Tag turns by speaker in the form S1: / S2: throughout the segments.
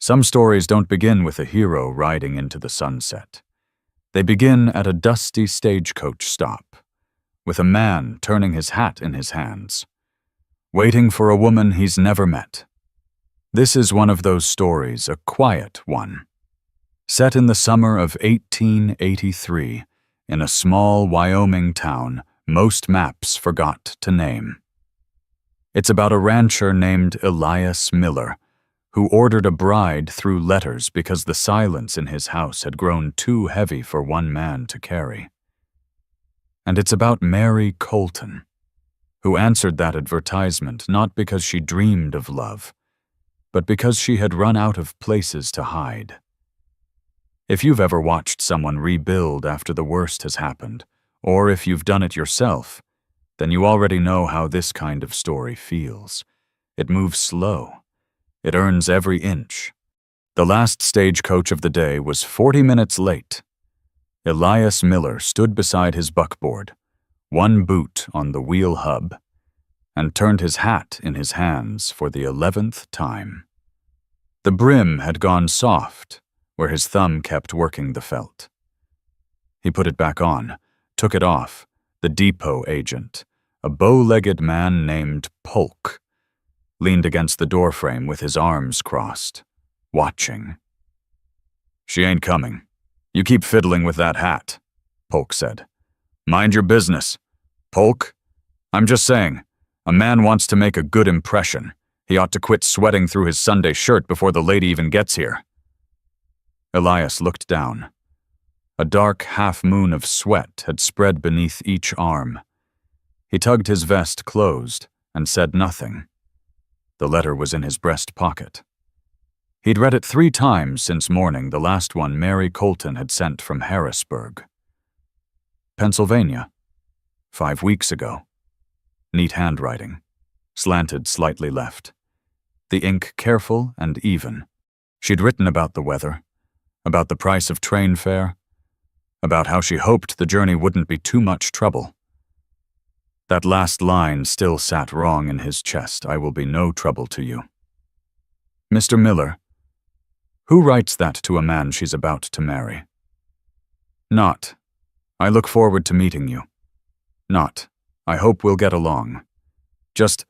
S1: Some stories don't begin with a hero riding into the sunset. They begin at a dusty stagecoach stop, with a man turning his hat in his hands, waiting for a woman he's never met. This is one of those stories, a quiet one. Set in the summer of 1883, in a small Wyoming town most maps forgot to name. It's about a rancher named Elias Miller, who ordered a bride through letters because the silence in his house had grown too heavy for one man to carry. And it's about Mary Colton, who answered that advertisement not because she dreamed of love, but because she had run out of places to hide. If you've ever watched someone rebuild after the worst has happened, or if you've done it yourself, then you already know how this kind of story feels. It moves slow. It earns every inch. The last stagecoach of the day was 40 minutes late. Elias Miller stood beside his buckboard, one boot on the wheel hub, and turned his hat in his hands for the 11th time. The brim had gone soft, where his thumb kept working the felt. He put it back on, took it off. The depot agent, a bow-legged man named Polk, leaned against the doorframe with his arms crossed, watching. "She ain't coming. You keep fiddling with that hat," Polk said. "Mind your business. Polk, I'm just saying, a man wants to make a good impression. He ought to quit sweating through his Sunday shirt before the lady even gets here." Elias looked down. A dark half-moon of sweat had spread beneath each arm. He tugged his vest closed and said nothing. The letter was in his breast pocket. He'd read it 3 times since morning, the last one Mary Colton had sent from Harrisburg. Pennsylvania. 5 weeks ago. Neat handwriting. Slanted slightly left. The ink careful and even. She'd written about the weather, about the price of train fare, about how she hoped the journey wouldn't be too much trouble. That last line still sat wrong in his chest. "I will be no trouble to you." "Mr. Miller, who writes that to a man she's about to marry?" "Not, I look forward to meeting you. Not, I hope we'll get along. Just,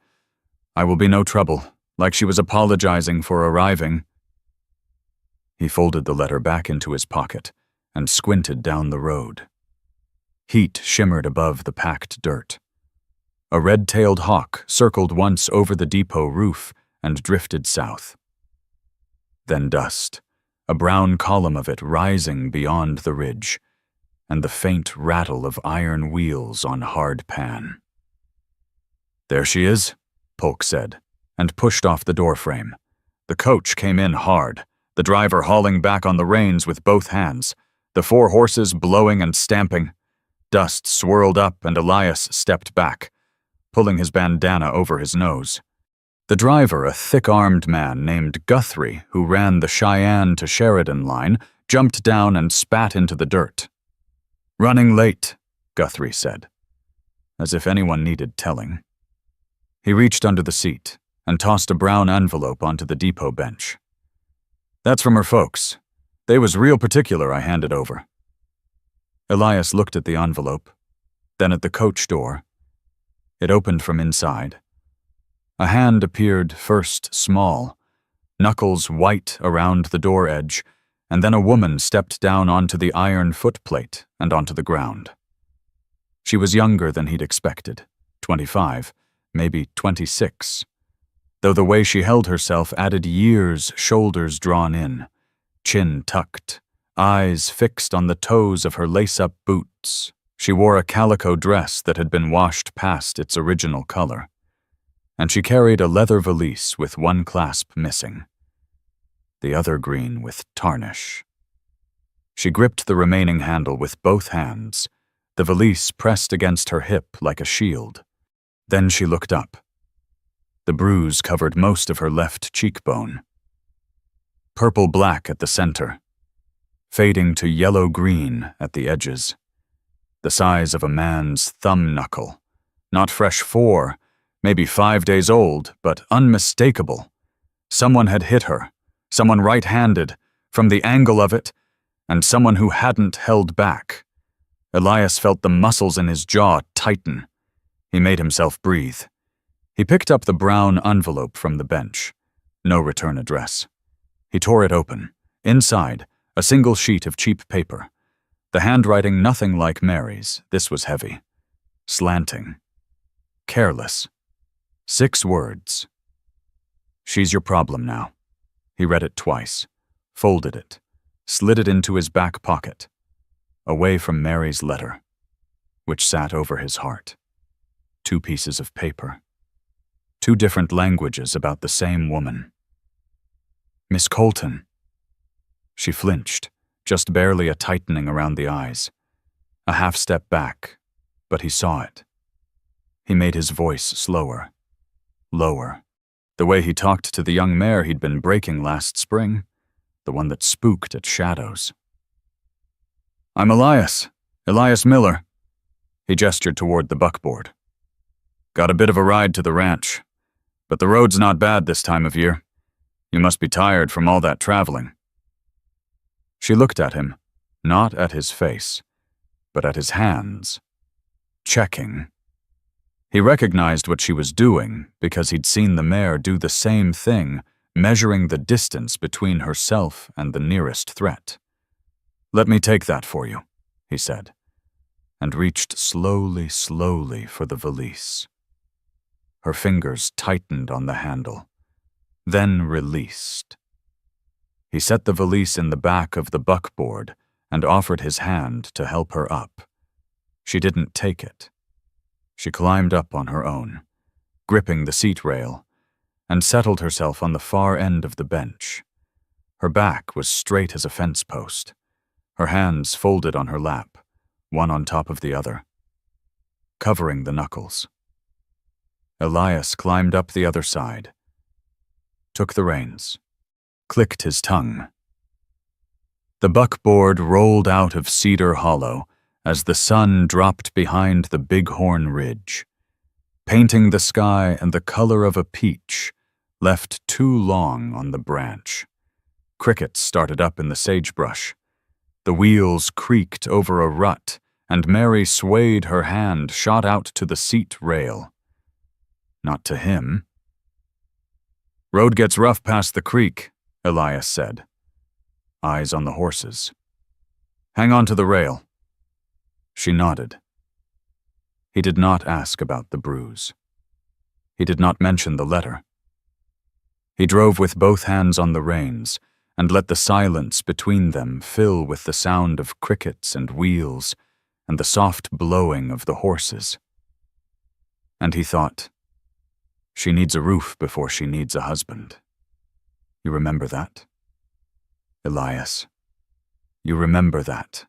S1: I will be no trouble," like she was apologizing for arriving. He folded the letter back into his pocket and squinted down the road. Heat shimmered above the packed dirt. A red-tailed hawk circled once over the depot roof and drifted south. Then dust, a brown column of it rising beyond the ridge, and the faint rattle of iron wheels on hard pan. "There she is," Polk said, and pushed off the doorframe. The coach came in hard, the driver hauling back on the reins with both hands, the 4 horses blowing and stamping. Dust swirled up and Elias stepped back, pulling his bandana over his nose. The driver, a thick-armed man named Guthrie, who ran the Cheyenne to Sheridan line, jumped down and spat into the dirt. "Running late," Guthrie said, as if anyone needed telling. He reached under the seat and tossed a brown envelope onto the depot bench. "That's from her folks. They was real particular I handed over." Elias looked at the envelope, then at the coach door. It opened from inside. A hand appeared, first small, knuckles white around the door edge, and then a woman stepped down onto the iron footplate and onto the ground. She was younger than he'd expected, 25, maybe 26, though the way she held herself added years, shoulders drawn in, chin tucked, eyes fixed on the toes of her lace-up boots. She wore a calico dress that had been washed past its original color, and she carried a leather valise with one clasp missing, the other green with tarnish. She gripped the remaining handle with both hands, the valise pressed against her hip like a shield. Then she looked up. The bruise covered most of her left cheekbone. Purple-black at the center, fading to yellow-green at the edges. The size of a man's thumb knuckle, not fresh 4, maybe 5 days old, but unmistakable. Someone had hit her, someone right-handed, from the angle of it, and someone who hadn't held back. Elias felt the muscles in his jaw tighten. He made himself breathe. He picked up the brown envelope from the bench. No return address. He tore it open. Inside, a single sheet of cheap paper. The handwriting nothing like Mary's. This was heavy. Slanting. Careless. 6 words. She's your problem now. He read it twice, folded it, slid it into his back pocket, away from Mary's letter, which sat over his heart. 2 pieces of paper. 2 different languages about the same woman. Miss Colton. She flinched, just barely a tightening around the eyes. A half step back, but he saw it. He made his voice slower, lower, the way he talked to the young mare he'd been breaking last spring, the one that spooked at shadows. I'm Elias Miller. He gestured toward the buckboard. Got a bit of a ride to the ranch, but the road's not bad this time of year. You must be tired from all that traveling. She looked at him, not at his face, but at his hands. Checking. He recognized what she was doing because he'd seen the mare do the same thing, measuring the distance between herself and the nearest threat. Let me take that for you, he said, and reached slowly for the valise. Her fingers tightened on the handle, then released. He set the valise in the back of the buckboard and offered his hand to help her up. She didn't take it. She climbed up on her own, gripping the seat rail, and settled herself on the far end of the bench. Her back was straight as a fence post, her hands folded on her lap, one on top of the other, covering the knuckles. Elias climbed up the other side, took the reins, clicked his tongue. The buckboard rolled out of Cedar Hollow as the sun dropped behind the Bighorn Ridge, painting the sky and the color of a peach, left too long on the branch. Crickets started up in the sagebrush. The wheels creaked over a rut, and Mary swayed her hand, shot out to the seat rail. Not to him. Road gets rough past the creek, Elias said. Eyes on the horses. Hang on to the rail. She nodded. He did not ask about the bruise. He did not mention the letter. He drove with both hands on the reins and let the silence between them fill with the sound of crickets and wheels and the soft blowing of the horses. And he thought, she needs a roof before she needs a husband. You remember that? Elias, you remember that.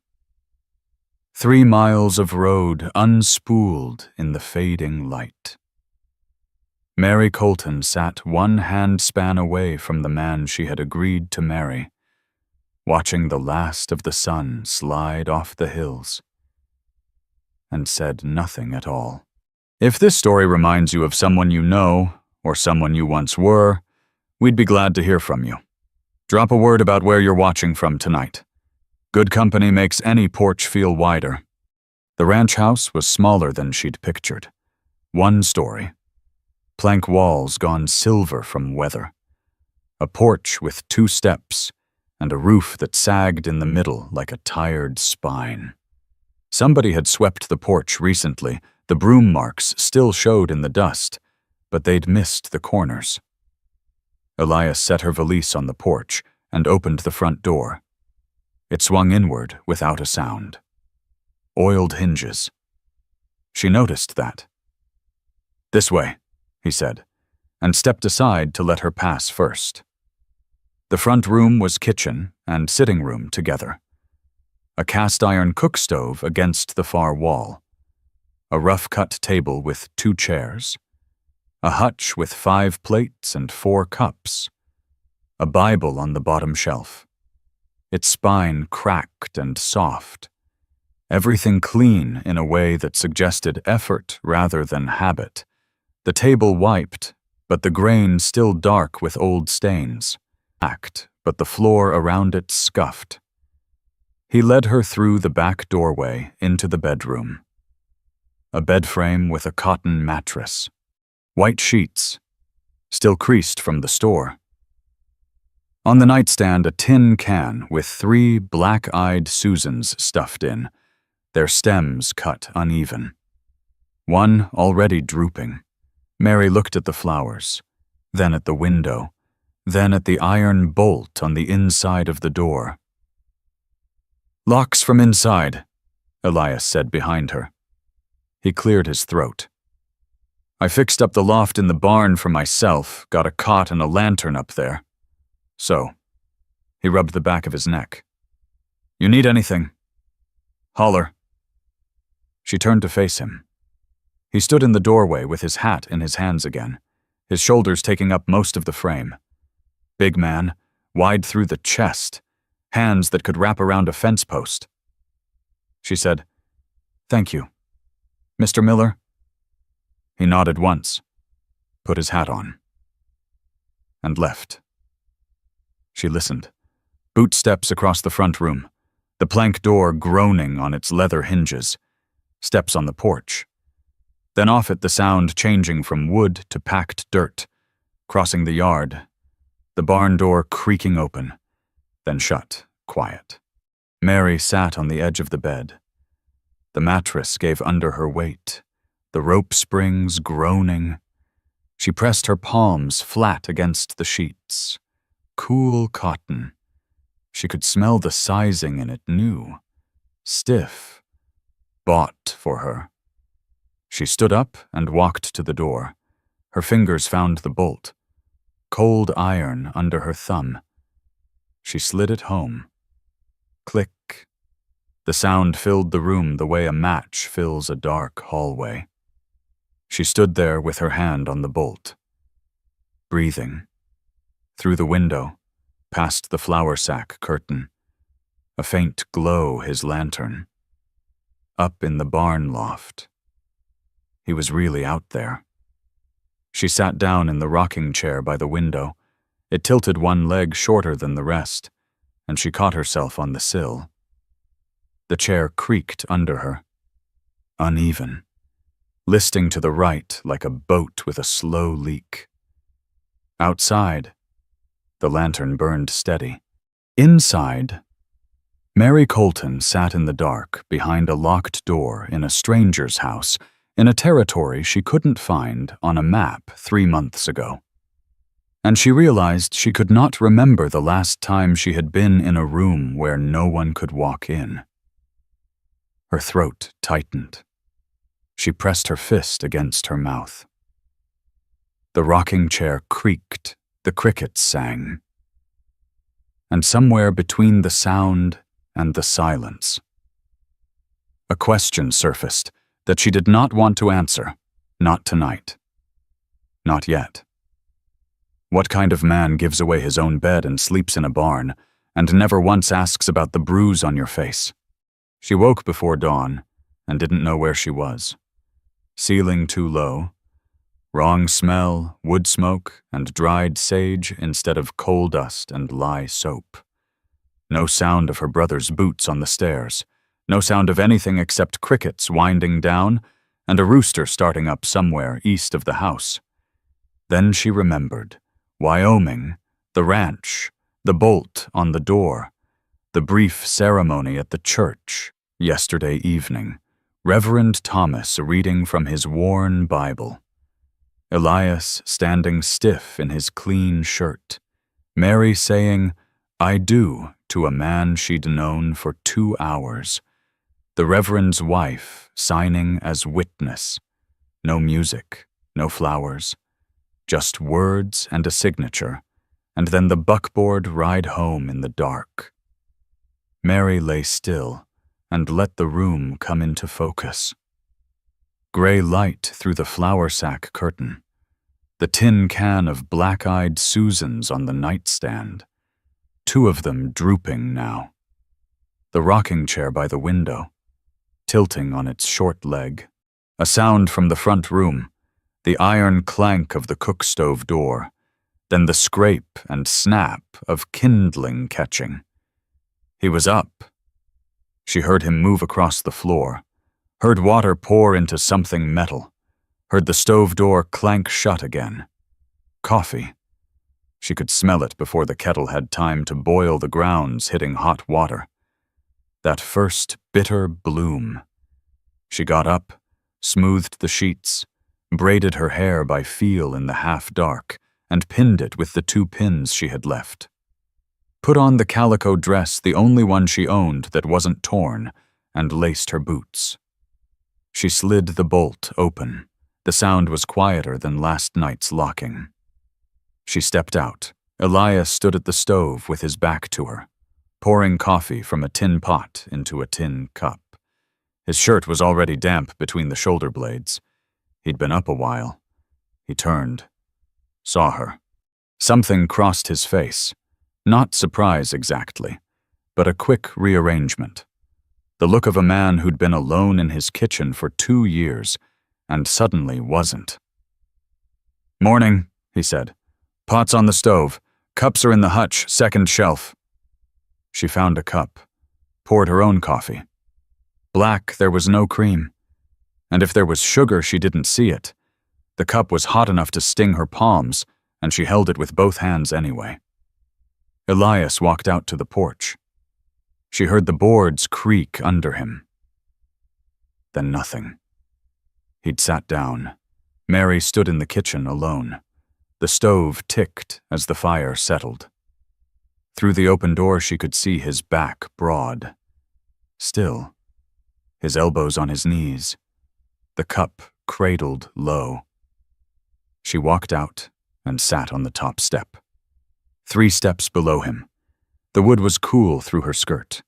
S1: 3 miles of road unspooled in the fading light. Mary Colton sat 1 handspan away from the man she had agreed to marry, watching the last of the sun slide off the hills, and said nothing at all. If this story reminds you of someone you know, or someone you once were, we'd be glad to hear from you. Drop a word about where you're watching from tonight. Good company makes any porch feel wider. The ranch house was smaller than she'd pictured. 1 story. Plank walls gone silver from weather. A porch with 2 steps, and a roof that sagged in the middle like a tired spine. Somebody had swept the porch recently. The broom marks still showed in the dust, but they'd missed the corners. Elias set her valise on the porch and opened the front door. It swung inward without a sound. Oiled hinges. She noticed that. This way, he said, and stepped aside to let her pass first. The front room was kitchen and sitting room together. A cast-iron cook stove against the far wall. A rough-cut table with 2 chairs. A hutch with 5 plates and 4 cups. A Bible on the bottom shelf. Its spine cracked and soft. Everything clean in a way that suggested effort rather than habit. The table wiped, but the grain still dark with old stains. Packed, but the floor around it scuffed. He led her through the back doorway into the bedroom. A bed frame with a cotton mattress. White sheets, still creased from the store. On the nightstand, a tin can with 3 black-eyed Susans stuffed in, their stems cut uneven. One already drooping. Mary looked at the flowers, then at the window, then at the iron bolt on the inside of the door. "Locks from inside," Elias said behind her. He cleared his throat. "I fixed up the loft in the barn for myself, got a cot and a lantern up there. So," he rubbed the back of his neck. "You need anything? Holler." She turned to face him. He stood in the doorway with his hat in his hands again, his shoulders taking up most of the frame. Big man, wide through the chest, hands that could wrap around a fence post. She said, "Thank you. Mr. Miller?" He nodded once, put his hat on, and left. She listened. Boot steps across the front room, the plank door groaning on its leather hinges, steps on the porch. Then off it the sound changing from wood to packed dirt, crossing the yard, the barn door creaking open, then shut, quiet. Mary sat on the edge of the bed. The mattress gave under her weight, the rope springs groaning. She pressed her palms flat against the sheets. Cool cotton. She could smell the sizing in it new, stiff, bought for her. She stood up and walked to the door. Her fingers found the bolt. Cold iron under her thumb. She slid it home. Click. The sound filled the room the way a match fills a dark hallway. She stood there with her hand on the bolt. Breathing. Through the window, past the flour sack curtain. A faint glow his lantern. Up in the barn loft. He was really out there. She sat down in the rocking chair by the window. It tilted one leg shorter than the rest, and she caught herself on the sill. The chair creaked under her, uneven, listing to the right like a boat with a slow leak. Outside, the lantern burned steady. Inside, Mary Colton sat in the dark behind a locked door in a stranger's house, in a territory she couldn't find on a map 3 months ago. And she realized she could not remember the last time she had been in a room where no one could walk in. Her throat tightened. She pressed her fist against her mouth. The rocking chair creaked, the crickets sang. And somewhere between the sound and the silence, a question surfaced that she did not want to answer, not tonight. Not yet. What kind of man gives away his own bed and sleeps in a barn, and never once asks about the bruise on your face? She woke before dawn, and didn't know where she was. Ceiling too low, wrong smell, wood smoke, and dried sage instead of coal dust and lye soap. No sound of her brother's boots on the stairs. No sound of anything except crickets winding down and a rooster starting up somewhere east of the house. Then she remembered. Wyoming, the ranch, the bolt on the door, the brief ceremony at the church, yesterday evening, Reverend Thomas reading from his worn Bible, Elias standing stiff in his clean shirt, Mary saying, "I do," to a man she'd known for 2 hours, the Reverend's wife signing as witness. No music, no flowers, just words and a signature, and then the buckboard ride home in the dark. Mary lay still and let the room come into focus. Gray light through the flour sack curtain, the tin can of black-eyed Susans on the nightstand, 2 of them drooping now. The rocking chair by the window, tilting on its short leg. A sound from the front room, the iron clank of the cook stove door, then the scrape and snap of kindling catching. He was up. She heard him move across the floor, heard water pour into something metal, heard the stove door clank shut again. Coffee. She could smell it before the kettle had time to boil the grounds, hitting hot water. That first bitter bloom. She got up, smoothed the sheets, braided her hair by feel in the half-dark, and pinned it with the 2 pins she had left. Put on the calico dress, the only one she owned that wasn't torn, and laced her boots. She slid the bolt open. The sound was quieter than last night's locking. She stepped out. Elias stood at the stove with his back to her, pouring coffee from a tin pot into a tin cup. His shirt was already damp between the shoulder blades. He'd been up a while. He turned, saw her. Something crossed his face. Not surprise exactly, but a quick rearrangement. The look of a man who'd been alone in his kitchen for 2 years and suddenly wasn't. "Morning," he said. "Pot's on the stove. Cups are in the hutch, 2nd shelf." She found a cup, poured her own coffee. Black, there was no cream. And if there was sugar, she didn't see it. The cup was hot enough to sting her palms, and she held it with both hands anyway. Elias walked out to the porch. She heard the boards creak under him. Then nothing. He'd sat down. Mary stood in the kitchen alone. The stove ticked as the fire settled. Through the open door she could see his back broad. Still, his elbows on his knees, the cup cradled low. She walked out and sat on the top step. 3 steps below him. The wood was cool through her skirt.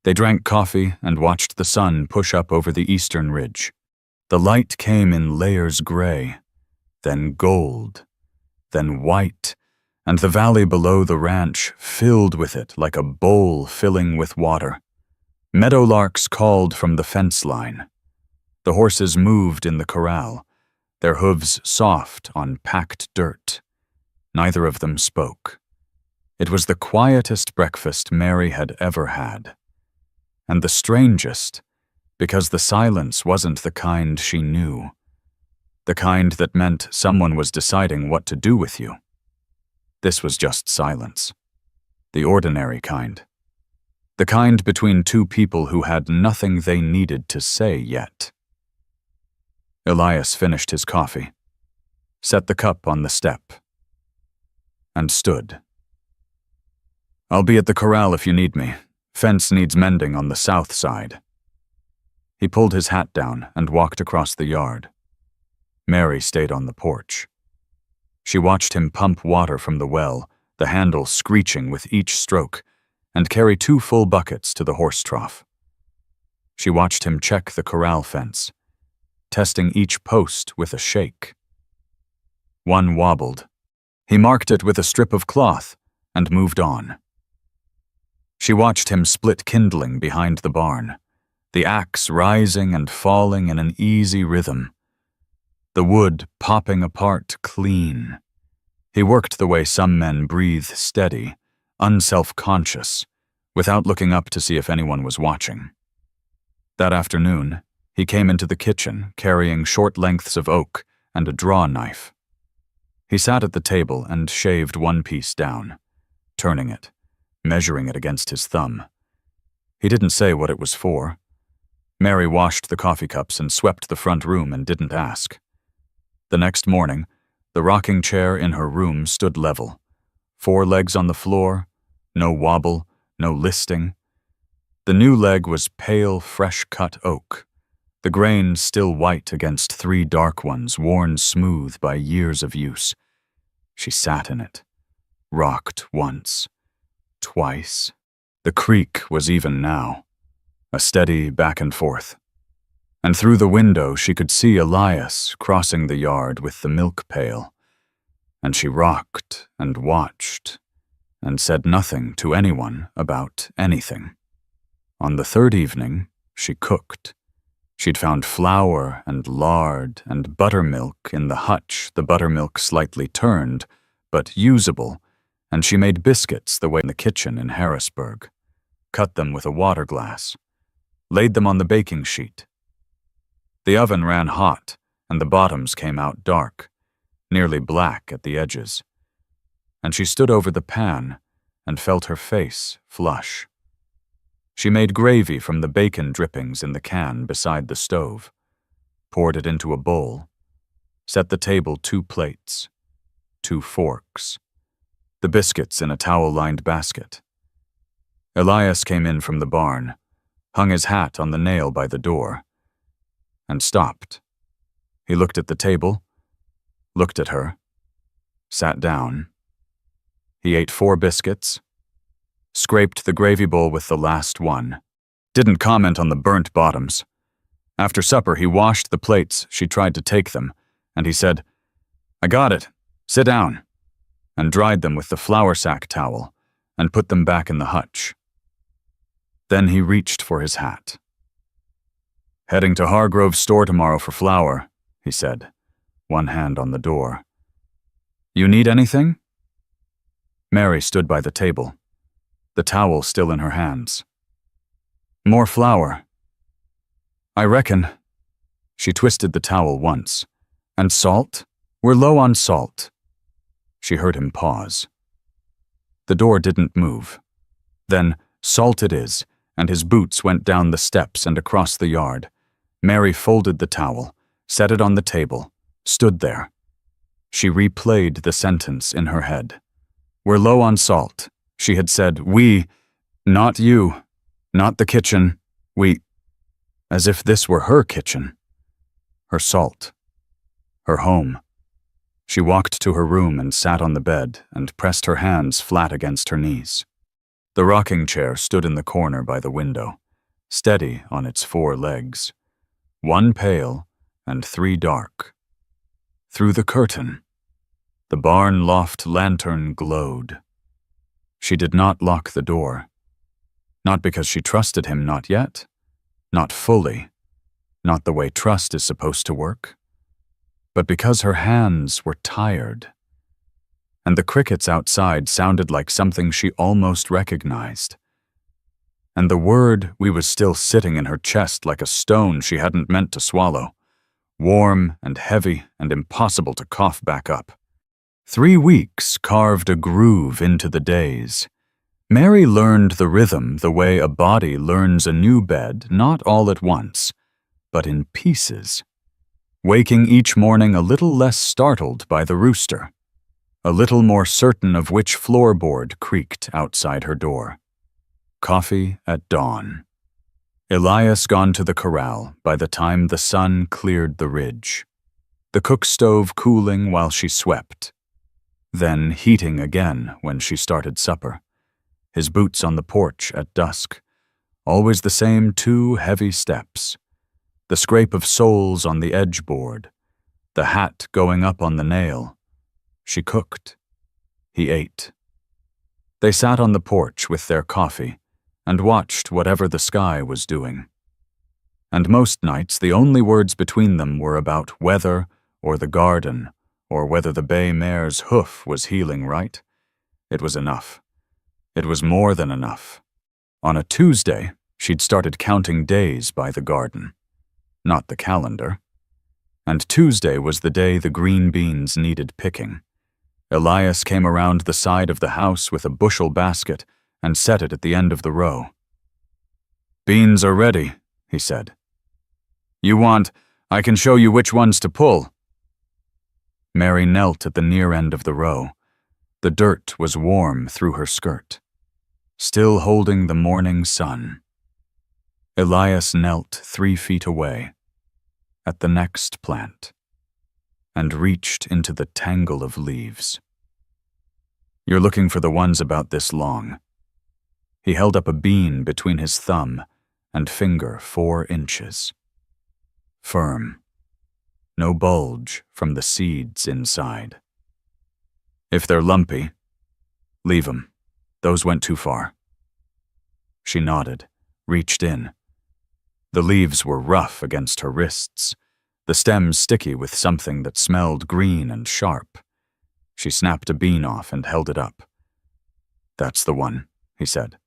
S1: They drank coffee and watched the sun push up over the eastern ridge. The light came in layers gray, then gold, then white, and the valley below the ranch filled with it like a bowl filling with water. Meadowlarks called from the fence line. The horses moved in the corral, their hooves soft on packed dirt. Neither of them spoke. It was the quietest breakfast Mary had ever had. And the strangest, because the silence wasn't the kind she knew. The kind that meant someone was deciding what to do with you. This was just silence. The ordinary kind. The kind between 2 people who had nothing they needed to say yet. Elias finished his coffee, set the cup on the step, and stood. "I'll be at the corral if you need me. Fence needs mending on the south side." He pulled his hat down and walked across the yard. Mary stayed on the porch. She watched him pump water from the well, the handle screeching with each stroke, and carry 2 full buckets to the horse trough. She watched him check the corral fence, testing each post with a shake. One wobbled. He marked it with a strip of cloth and moved on. She watched him split kindling behind the barn, the axe rising and falling in an easy rhythm, the wood popping apart clean. He worked the way some men breathe steady, unself-conscious, without looking up to see if anyone was watching. That afternoon, he came into the kitchen carrying short lengths of oak and a draw knife. He sat at the table and shaved 1 piece down, turning it, measuring it against his thumb. He didn't say what it was for. Mary washed the coffee cups and swept the front room and didn't ask. The next morning, the rocking chair in her room stood level. 4 legs on the floor, no wobble, no listing. The new leg was pale, fresh-cut oak, the grain still white against 3 dark ones worn smooth by years of use. She sat in it, rocked once, twice. The creak was even now, a steady back and forth. And through the window she could see Elias crossing the yard with the milk pail. And she rocked and watched and said nothing to anyone about anything. On the 3rd evening, she cooked. She'd found flour and lard and buttermilk in the hutch, the buttermilk slightly turned, but usable, and she made biscuits the way in the kitchen in Harrisburg, cut them with a water glass, laid them on the baking sheet. The oven ran hot, and the bottoms came out dark, nearly black at the edges, and she stood over the pan and felt her face flush. She made gravy from the bacon drippings in the can beside the stove, poured it into a bowl, set the table 2 plates, 2 forks, the biscuits in a towel-lined basket. Elias came in from the barn, hung his hat on the nail by the door, and stopped. He looked at the table, looked at her, sat down. He ate 4 biscuits, scraped the gravy bowl with the last one, didn't comment on the burnt bottoms. After supper, he washed the plates she tried to take them, and he said, "I got it. Sit down," and dried them with the flour sack towel and put them back in the hutch. Then he reached for his hat. "Heading to Hargrove's store tomorrow for flour," he said, one hand on the door. "You need anything?" Mary stood by the table, the towel still in her hands. "More flour." "I reckon." She twisted the towel once. "And salt? We're low on salt." She heard him pause. The door didn't move. Then, "Salt it is," and his boots went down the steps and across the yard. Mary folded the towel, set it on the table, stood there. She replayed the sentence in her head. "We're low on salt." She had said, "We," not you, not the kitchen, "we," as if this were her kitchen, her salt, her home. She walked to her room and sat on the bed and pressed her hands flat against her knees. The rocking chair stood in the corner by the window, steady on its 4 legs, 1 pale and 3 dark. Through the curtain, the barn loft lantern glowed. She did not lock the door, not because she trusted him, not yet, not fully, not the way trust is supposed to work, but because her hands were tired, and the crickets outside sounded like something she almost recognized. And the word "we" was still sitting in her chest like a stone she hadn't meant to swallow, warm and heavy and impossible to cough back up. 3 weeks carved a groove into the days. Mary learned the rhythm the way a body learns a new bed, not all at once, but in pieces, waking each morning a little less startled by the rooster, a little more certain of which floorboard creaked outside her door. Coffee at dawn. Elias gone to the corral by the time the sun cleared the ridge. The cook stove cooling while she swept, then heating again when she started supper. His boots on the porch at dusk, always the same 2 heavy steps, the scrape of soles on the edge board, the hat going up on the nail. She cooked. He ate. They sat on the porch with their coffee and watched whatever the sky was doing. And most nights the only words between them were about weather or the garden or whether the bay mare's hoof was healing right. It was enough. It was more than enough. On a Tuesday, she'd started counting days by the garden, not the calendar. And Tuesday was the day the green beans needed picking. Elias came around the side of the house with a bushel basket and set it at the end of the row. "Beans are ready," he said. "You want, I can show you which ones to pull." Mary knelt at the near end of the row. The dirt was warm through her skirt, still holding the morning sun. Elias knelt 3 feet away, at the next plant, and reached into the tangle of leaves. "You're looking for the ones about this long." He held up a bean between his thumb and finger 4 inches. Firm. No bulge from the seeds inside. "If they're lumpy, leave 'em. Those went too far." She nodded, reached in. The leaves were rough against her wrists, the stems sticky with something that smelled green and sharp. She snapped a bean off and held it up. "That's the one," he said.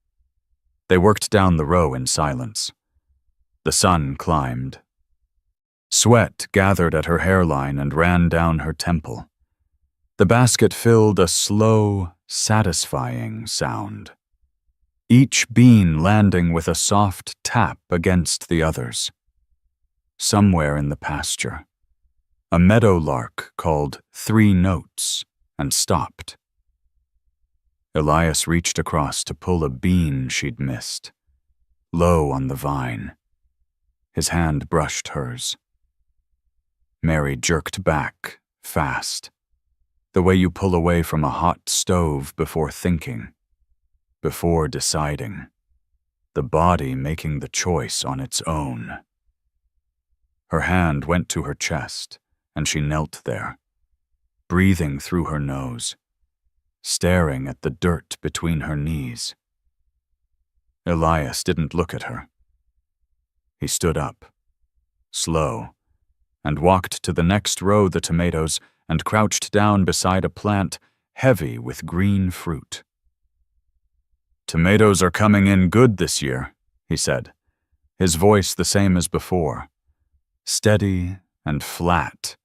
S1: They worked down the row in silence. The sun climbed. Sweat gathered at her hairline and ran down her temple. The basket filled a slow, satisfying sound, each bean landing with a soft tap against the others. Somewhere in the pasture, a meadowlark called 3 notes and stopped. Elias reached across to pull a bean she'd missed, low on the vine. His hand brushed hers. Mary jerked back, fast, the way you pull away from a hot stove before thinking, before deciding, the body making the choice on its own. Her hand went to her chest, and she knelt there, breathing through her nose, staring at the dirt between her knees. Elias didn't look at her. He stood up, slow, and walked to the next row of the tomatoes and crouched down beside a plant heavy with green fruit. "Tomatoes are coming in good this year," he said, his voice the same as before, steady and flat,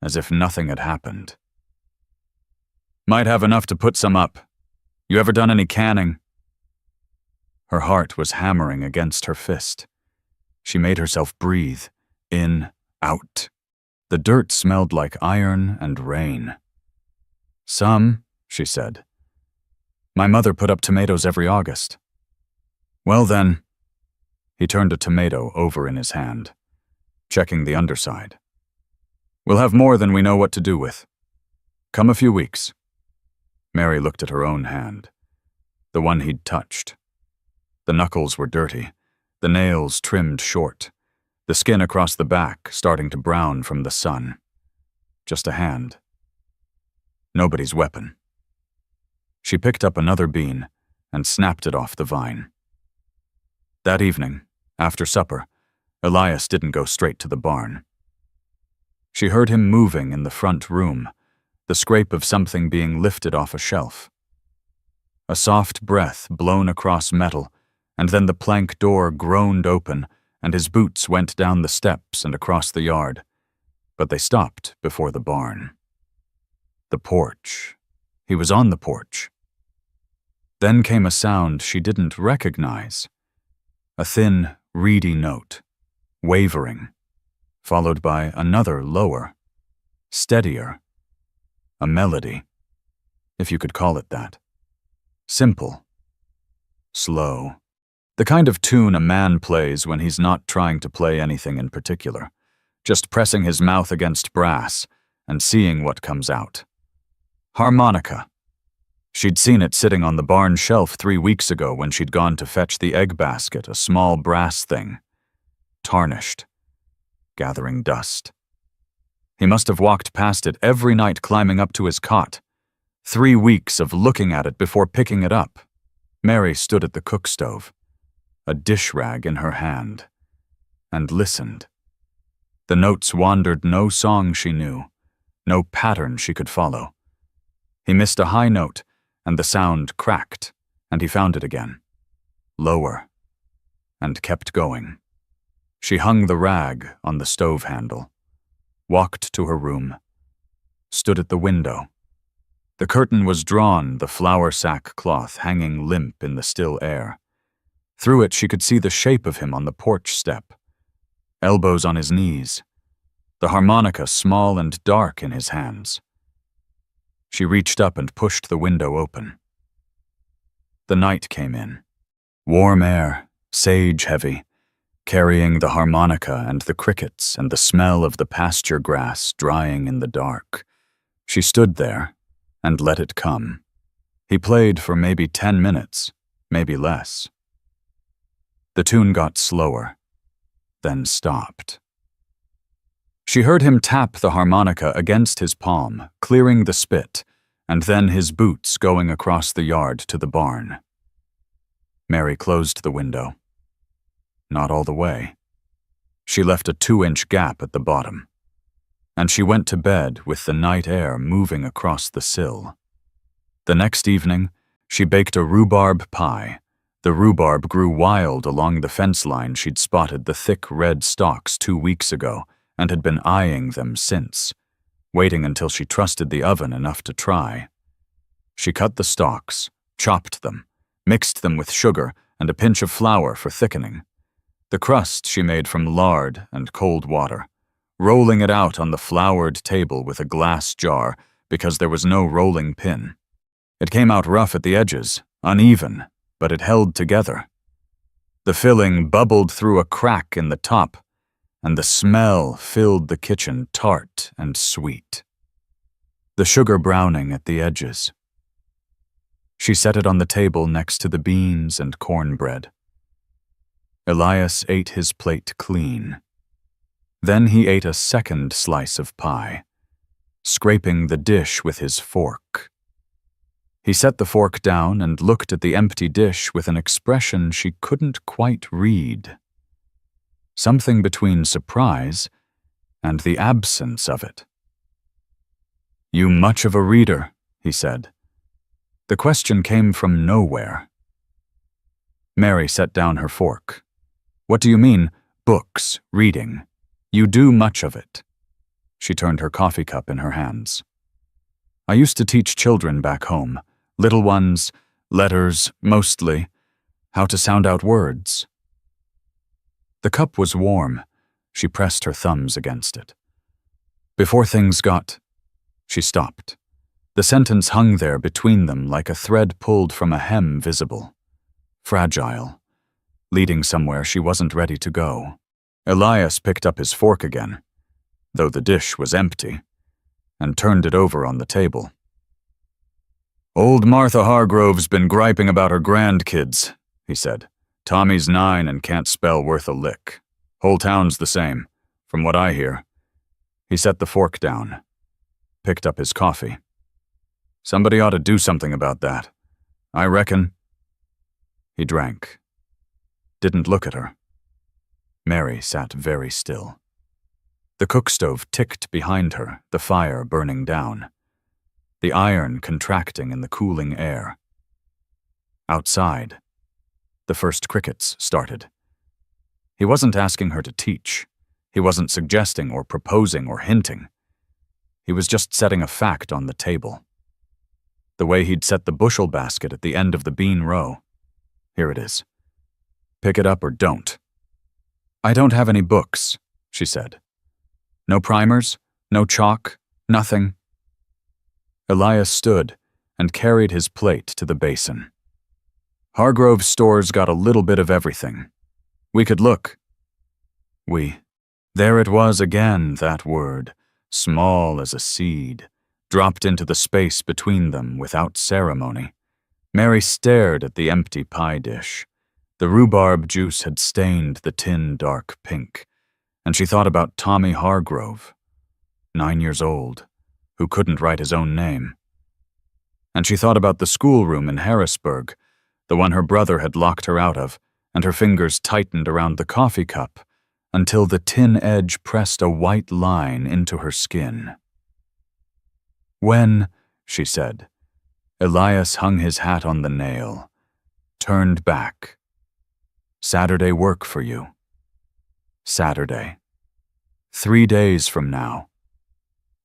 S1: as if nothing had happened. "Might have enough to put some up. You ever done any canning?" Her heart was hammering against her fist. She made herself breathe, in, out. The dirt smelled like iron and rain. "Some," she said. "My mother put up tomatoes every August." "Well then," he turned a tomato over in his hand, checking the underside. "We'll have more than we know what to do with. Come a few weeks." Mary looked at her own hand, the one he'd touched. The knuckles were dirty, the nails trimmed short, the skin across the back starting to brown from the sun. Just a hand. Nobody's weapon. She picked up another bean and snapped it off the vine. That evening, after supper, Elias didn't go straight to the barn. She heard him moving in the front room, the scrape of something being lifted off a shelf. A soft breath blown across metal, and then the plank door groaned open, and his boots went down the steps and across the yard, but they stopped before the barn. The porch. He was on the porch. Then came a sound she didn't recognize. A thin, reedy note, wavering, followed by another lower, steadier. A melody, if you could call it that. Simple. Slow. The kind of tune a man plays when he's not trying to play anything in particular, just pressing his mouth against brass and seeing what comes out. Harmonica. She'd seen it sitting on the barn shelf 3 weeks ago when she'd gone to fetch the egg basket, a small brass thing. Tarnished. Gathering dust. He must have walked past it every night climbing up to his cot. 3 weeks of looking at it before picking it up. Mary stood at the cook stove, a dish rag in her hand, and listened. The notes wandered no song she knew, no pattern she could follow. He missed a high note, and the sound cracked, and he found it again. Lower, and kept going. She hung the rag on the stove handle, walked to her room, stood at the window. The curtain was drawn, the flour sack cloth hanging limp in the still air. Through it she could see the shape of him on the porch step, elbows on his knees, the harmonica small and dark in his hands. She reached up and pushed the window open. The night came in. Warm air, sage-heavy, carrying the harmonica and the crickets and the smell of the pasture grass drying in the dark. She stood there and let it come. He played for maybe 10 minutes, maybe less. The tune got slower, then stopped. She heard him tap the harmonica against his palm, clearing the spit, and then his boots going across the yard to the barn. Mary closed the window. Not all the way. She left a 2-inch gap at the bottom. and she went to bed with the night air moving across the sill. The next evening, she baked a rhubarb pie. The rhubarb grew wild along the fence line she'd spotted the thick red stalks 2 weeks ago and had been eyeing them since, waiting until she trusted the oven enough to try. She cut the stalks, chopped them, mixed them with sugar and a pinch of flour for thickening. The crust she made from lard and cold water, rolling it out on the floured table with a glass jar because there was no rolling pin. It came out rough at the edges, uneven, but it held together. The filling bubbled through a crack in the top, and the smell filled the kitchen tart and sweet. The sugar browning at the edges. She set it on the table next to the beans and cornbread. Elias ate his plate clean. Then he ate a second slice of pie, scraping the dish with his fork. He set the fork down and looked at the empty dish with an expression she couldn't quite read. Something between surprise and the absence of it. "You much of a reader?" he said. The question came from nowhere. Mary set down her fork. "What do you mean, books, reading? You do much of it." She turned her coffee cup in her hands. "I used to teach children back home, little ones, letters, mostly, how to sound out words." The cup was warm. She pressed her thumbs against it. "Before things got—" She stopped. The sentence hung there between them like a thread pulled from a hem visible. Fragile. Leading somewhere she wasn't ready to go. Elias picked up his fork again, though the dish was empty, and turned it over on the table. "Old Martha Hargrove's been griping about her grandkids," he said. "Tommy's 9 and can't spell worth a lick. Whole town's the same, from what I hear." He set the fork down, picked up his coffee. "Somebody ought to do something about that. I reckon." He drank. Didn't look at her. Mary sat very still. The cook stove ticked behind her, the fire burning down. The iron contracting in the cooling air. Outside, the first crickets started. He wasn't asking her to teach. He wasn't suggesting or proposing or hinting. He was just setting a fact on the table. The way he'd set the bushel basket at the end of the bean row. Here it is. Pick it up or don't. "I don't have any books," she said. "No primers, no chalk, nothing." Elias stood and carried his plate to the basin. "Hargrove's store's got a little bit of everything. We could look." There it was again, that word, small as a seed, dropped into the space between them without ceremony. Mary stared at the empty pie dish. The rhubarb juice had stained the tin dark pink, and she thought about Tommy Hargrove, 9 years old, who couldn't write his own name. And she thought about the schoolroom in Harrisburg, the one her brother had locked her out of, and her fingers tightened around the coffee cup until the tin edge pressed a white line into her skin. "When," she said, Elias hung his hat on the nail, turned back. "Saturday work for you." Saturday. 3 days from now.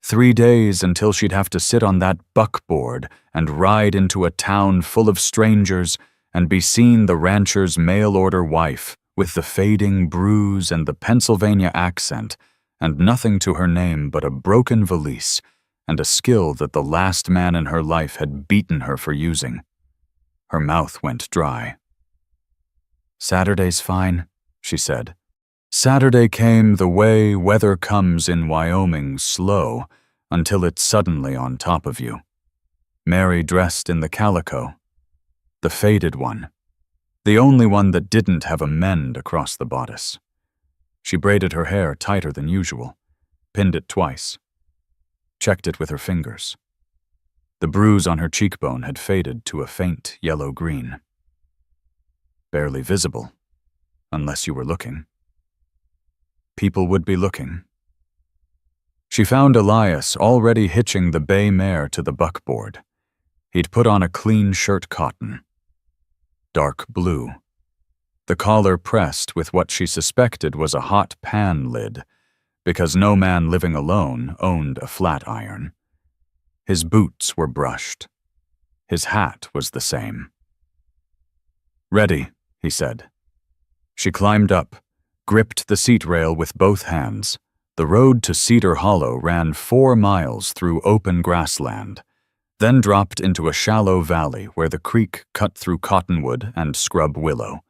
S1: 3 days until she'd have to sit on that buckboard and ride into a town full of strangers and be seen the rancher's mail-order wife with the fading bruise and the Pennsylvania accent and nothing to her name but a broken valise and a skill that the last man in her life had beaten her for using. Her mouth went dry. "Saturday's fine," she said. Saturday came the way weather comes in Wyoming, slow, until it's suddenly on top of you. Mary dressed in the calico, the faded one, the only one that didn't have a mend across the bodice. She braided her hair tighter than usual, pinned it twice, checked it with her fingers. The bruise on her cheekbone had faded to a faint yellow-green. Barely visible, unless you were looking. People would be looking. She found Elias already hitching the bay mare to the buckboard. He'd put on a clean shirt cotton. Dark blue. The collar pressed with what she suspected was a hot pan lid, because no man living alone owned a flat iron. His boots were brushed. His hat was the same. "Ready," he said. She climbed up, gripped the seat rail with both hands. The road to Cedar Hollow ran 4 miles through open grassland, then dropped into a shallow valley where the creek cut through cottonwood and scrub willow.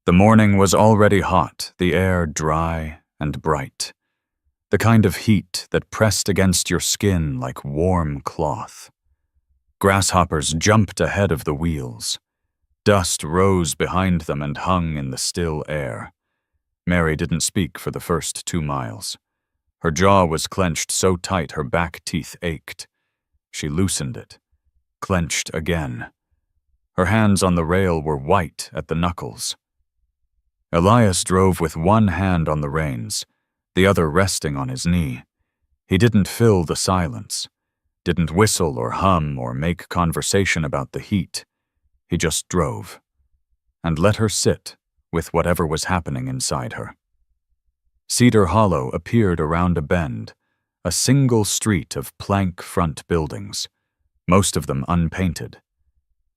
S1: The morning was already hot, the air dry and bright, the kind of heat that pressed against your skin like warm cloth. Grasshoppers jumped ahead of the wheels. Dust rose behind them and hung in the still air. Mary didn't speak for the first 2 miles. Her jaw was clenched so tight her back teeth ached. She loosened it, clenched again. Her hands on the rail were white at the knuckles. Elias drove with one hand on the reins, the other resting on his knee. He didn't fill the silence, didn't whistle or hum or make conversation about the heat. He just drove, and let her sit with whatever was happening inside her. Cedar Hollow appeared around a bend, a single street of plank front buildings, most of them unpainted,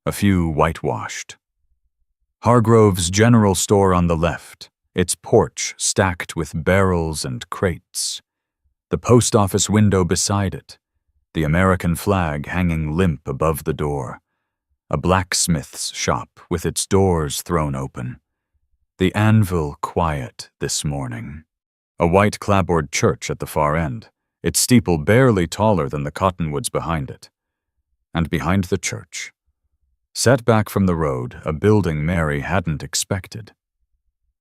S1: a few whitewashed. Hargrove's general store on the left, its porch stacked with barrels and crates. The post office window beside it, the American flag hanging limp above the door. A blacksmith's shop with its doors thrown open. The anvil quiet this morning. A white clapboard church at the far end, its steeple barely taller than the cottonwoods behind it. And behind the church, set back from the road, a building Mary hadn't expected.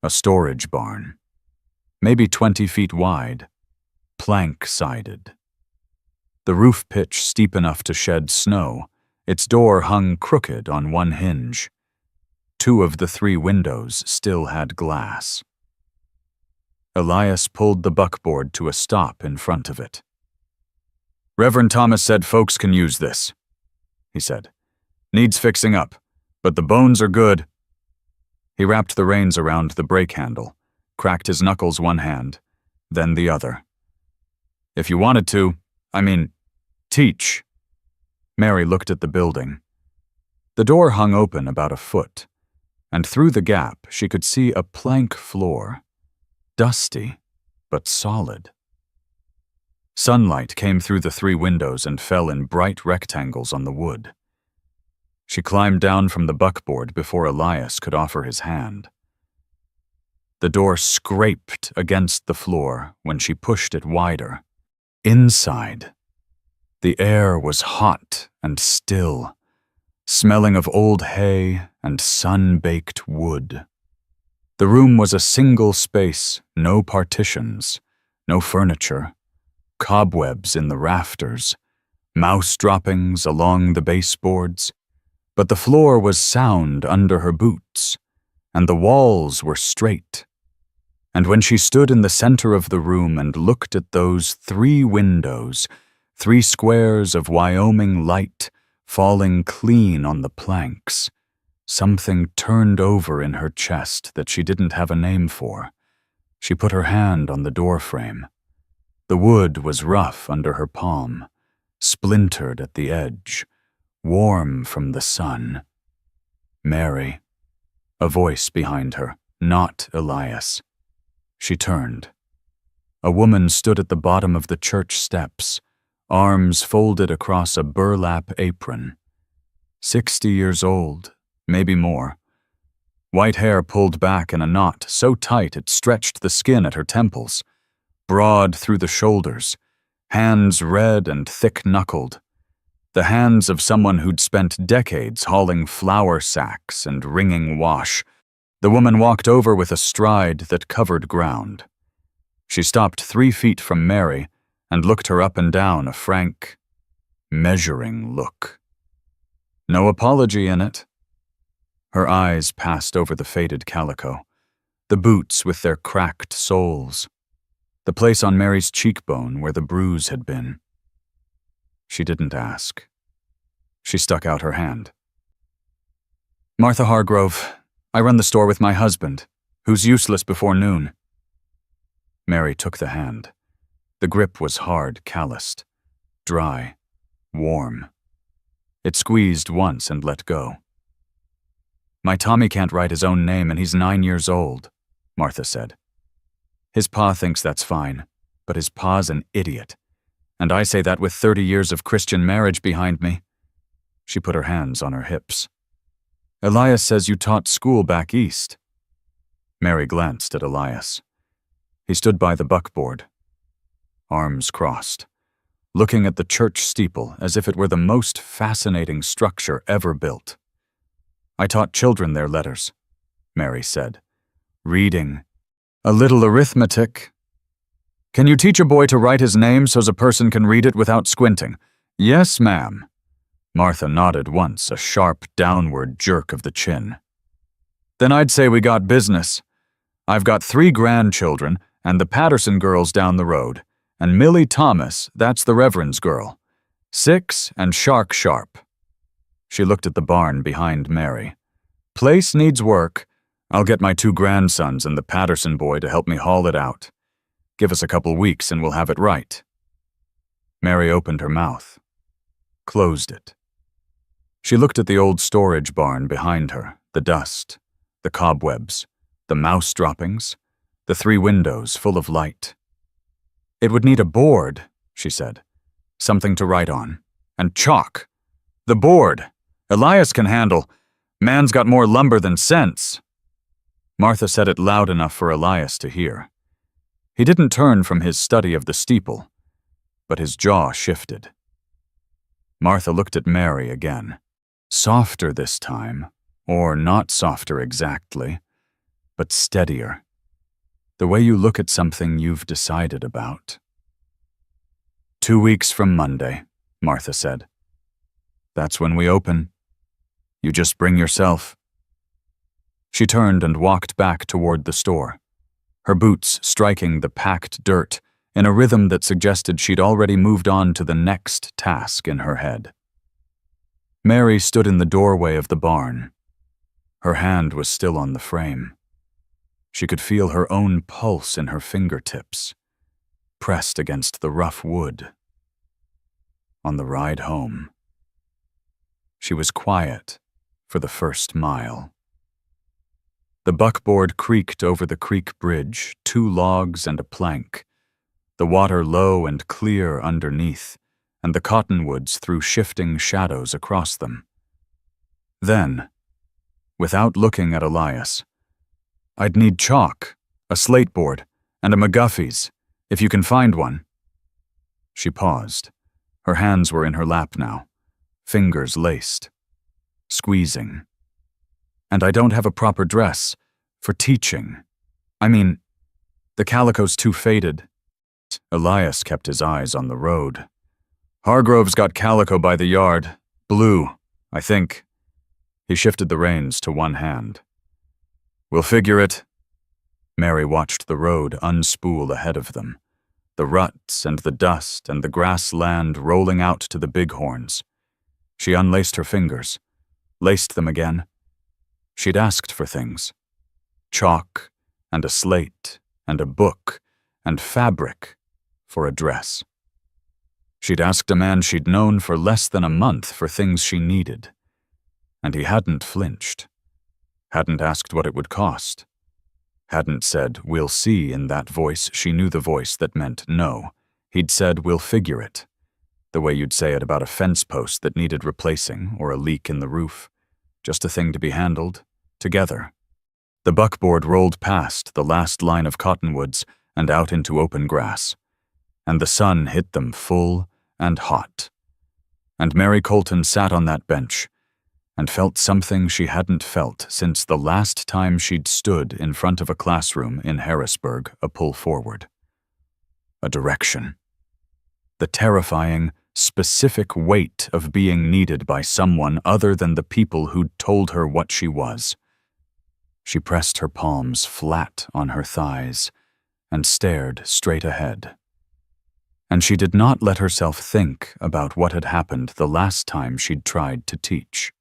S1: A storage barn, maybe 20 feet wide, plank-sided. The roof pitch steep enough to shed snow, its door hung crooked on one hinge. 2 of the 3 windows still had glass. Elias pulled the buckboard to a stop in front of it. "Reverend Thomas said folks can use this," he said. "Needs fixing up, but the bones are good." He wrapped the reins around the brake handle, cracked his knuckles one hand, then the other. "If you wanted to, teach." Mary looked at the building. The door hung open about a foot, and through the gap she could see a plank floor, dusty but solid. Sunlight came through the 3 windows and fell in bright rectangles on the wood. She climbed down from the buckboard before Elias could offer his hand. The door scraped against the floor when she pushed it wider. Inside, the air was hot and still, smelling of old hay and sun-baked wood. The room was a single space, no partitions, no furniture, cobwebs in the rafters, mouse droppings along the baseboards, but the floor was sound under her boots, and the walls were straight. And when she stood in the center of the room and looked at those 3 windows, 3 squares of Wyoming light falling clean on the planks, something turned over in her chest that she didn't have a name for. She put her hand on the doorframe. The wood was rough under her palm, splintered at the edge, warm from the sun. Mary. A voice behind her, not Elias. She turned. A woman stood at the bottom of the church steps, arms folded across a burlap apron. 60 years old, maybe more. White hair pulled back in a knot so tight it stretched the skin at her temples, broad through the shoulders, hands red and thick-knuckled. The hands of someone who'd spent decades hauling flour sacks and wringing wash. The woman walked over with a stride that covered ground. She stopped 3 feet from Mary and looked her up and down, a frank, measuring look. No apology in it. Her eyes passed over the faded calico, the boots with their cracked soles. The place on Mary's cheekbone where the bruise had been. She didn't ask. She stuck out her hand. "Martha Hargrove, I run the store with my husband, who's useless before noon." Mary took the hand. The grip was hard, calloused, dry, warm. It squeezed once and let go. "My Tommy can't write his own name and he's 9 years old," Martha said. "His pa thinks that's fine, but his pa's an idiot. And I say that with 30 years of Christian marriage behind me." She put her hands on her hips. "Elias says you taught school back east." Mary glanced at Elias. He stood by the buckboard, arms crossed, looking at the church steeple as if it were the most fascinating structure ever built. "I taught children their letters," Mary said. "Reading. A little arithmetic. Can you teach a boy to write his name so's a person can read it without squinting?" "Yes, ma'am." Martha nodded once, a sharp downward jerk of the chin. "Then I'd say we got business. I've got 3 grandchildren and the Patterson girls down the road, and Millie Thomas, that's the Reverend's girl. 6 and Shark Sharp." She looked at the barn behind Mary. "Place needs work. I'll get my 2 grandsons and the Patterson boy to help me haul it out. Give us a couple weeks and we'll have it right." Mary opened her mouth, closed it. She looked at the old storage barn behind her, the dust, the cobwebs, the mouse droppings, the 3 windows full of light. "It would need a board," she said. "Something to write on. And chalk. The board. Elias can handle. Man's got more lumber than sense." Martha said it loud enough for Elias to hear. He didn't turn from his study of the steeple, but his jaw shifted. Martha looked at Mary again. Softer this time, or not softer exactly, but steadier. The way you look at something you've decided about. "2 weeks from Monday," Martha said. "That's when we open. You just bring yourself." She turned and walked back toward the store, her boots striking the packed dirt in a rhythm that suggested she'd already moved on to the next task in her head. Mary stood in the doorway of the barn. Her hand was still on the frame. She could feel her own pulse in her fingertips, pressed against the rough wood. On the ride home, she was quiet for the first mile. The buckboard creaked over the creek bridge, 2 logs and a plank, the water low and clear underneath, and the cottonwoods threw shifting shadows across them. Then, without looking at Elias, "I'd need chalk, a slate board, and a McGuffey's, if you can find one." She paused. Her hands were in her lap now, fingers laced, squeezing. "And I don't have a proper dress for teaching. I mean, the calico's too faded." Elias kept his eyes on the road. "Hargrove's got calico by the yard. Blue, I think." He shifted the reins to one hand. "We'll figure it." Mary watched the road unspool ahead of them, the ruts and the dust and the grassland rolling out to the bighorns. She unlaced her fingers, laced them again. She'd asked for things. Chalk, and a slate, and a book, and fabric for a dress. She'd asked a man she'd known for less than a month for things she needed. And he hadn't flinched. Hadn't asked what it would cost. Hadn't said, "We'll see," in that voice she knew, the voice that meant no. He'd said, "We'll figure it," the way you'd say it about a fence post that needed replacing or a leak in the roof. Just a thing to be handled, together. The buckboard rolled past the last line of cottonwoods and out into open grass, and the sun hit them full and hot. And Mary Colton sat on that bench and felt something she hadn't felt since the last time she'd stood in front of a classroom in Harrisburg, a pull forward. A direction. The terrifying, specific weight of being needed by someone other than the people who'd told her what she was. She pressed her palms flat on her thighs and stared straight ahead. And she did not let herself think about what had happened the last time she'd tried to teach.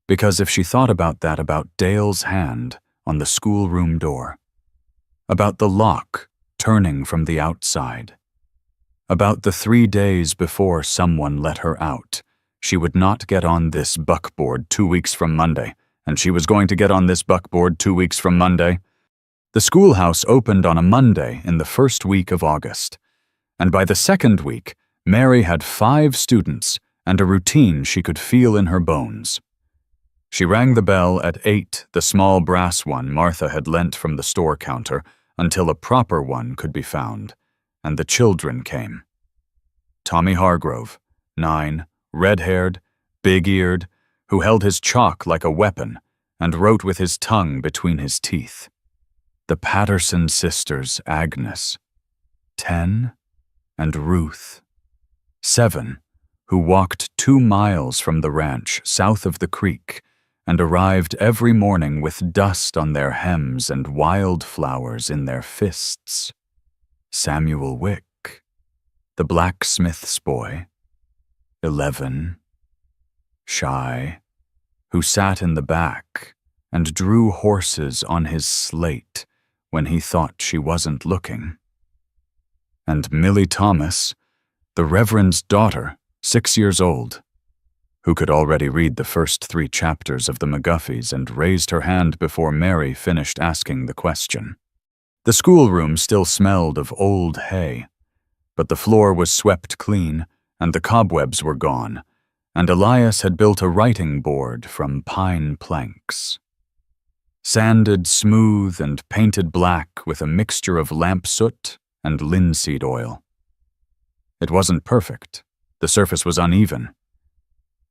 S1: Because if she thought about that, about Dale's hand on the schoolroom door, about the lock turning from the outside, about the 3 days before someone let her out, she would not get on this buckboard 2 weeks from Monday, and she was going to get on this buckboard 2 weeks from Monday. The schoolhouse opened on a Monday in the first week of August, and by the second week, Mary had 5 students and a routine she could feel in her bones. She rang the bell at 8, the small brass one Martha had lent from the store counter, until a proper one could be found, and the children came. Tommy Hargrove, 9, red-haired, big-eared, who held his chalk like a weapon and wrote with his tongue between his teeth. The Patterson sisters, Agnes, 10, and Ruth, 7, who walked 2 miles from the ranch south of the creek and arrived every morning with dust on their hems and wildflowers in their fists. Samuel Wick, the blacksmith's boy, 11, shy, who sat in the back and drew horses on his slate when he thought she wasn't looking. And Millie Thomas, the Reverend's daughter, 6 years old, who could already read the first 3 chapters of the McGuffies and raised her hand before Mary finished asking the question. The schoolroom still smelled of old hay, but the floor was swept clean and the cobwebs were gone, and Elias had built a writing board from pine planks. Sanded smooth and painted black with a mixture of lamp soot and linseed oil. It wasn't perfect. The surface was uneven,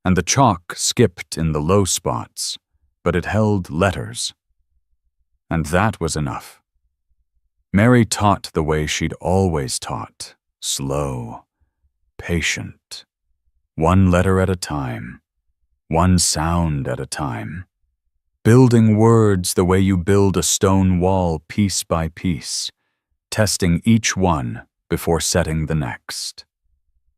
S1: and the chalk skipped in the low spots, but it held letters. And that was enough. Mary taught the way she'd always taught, slow, patient, 1 letter at a time, 1 sound at a time, building words the way you build a stone wall piece by piece, testing each one before setting the next.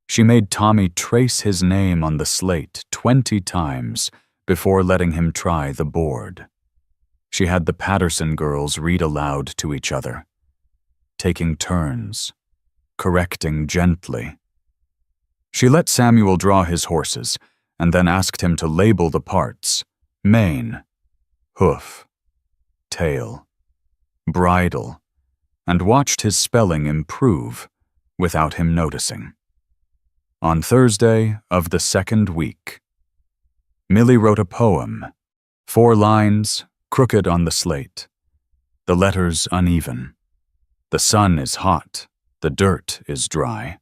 S1: She made Tommy trace his name on the slate 20 times before letting him try the board. She had the Patterson girls read aloud to each other, taking turns, correcting gently. She let Samuel draw his horses and then asked him to label the parts: mane, hoof, tail, bridle, and watched his spelling improve without him noticing. On Thursday of the 2nd week, Millie wrote a poem, 4 lines, crooked on the slate, the letters uneven. The sun is hot, the dirt is dry.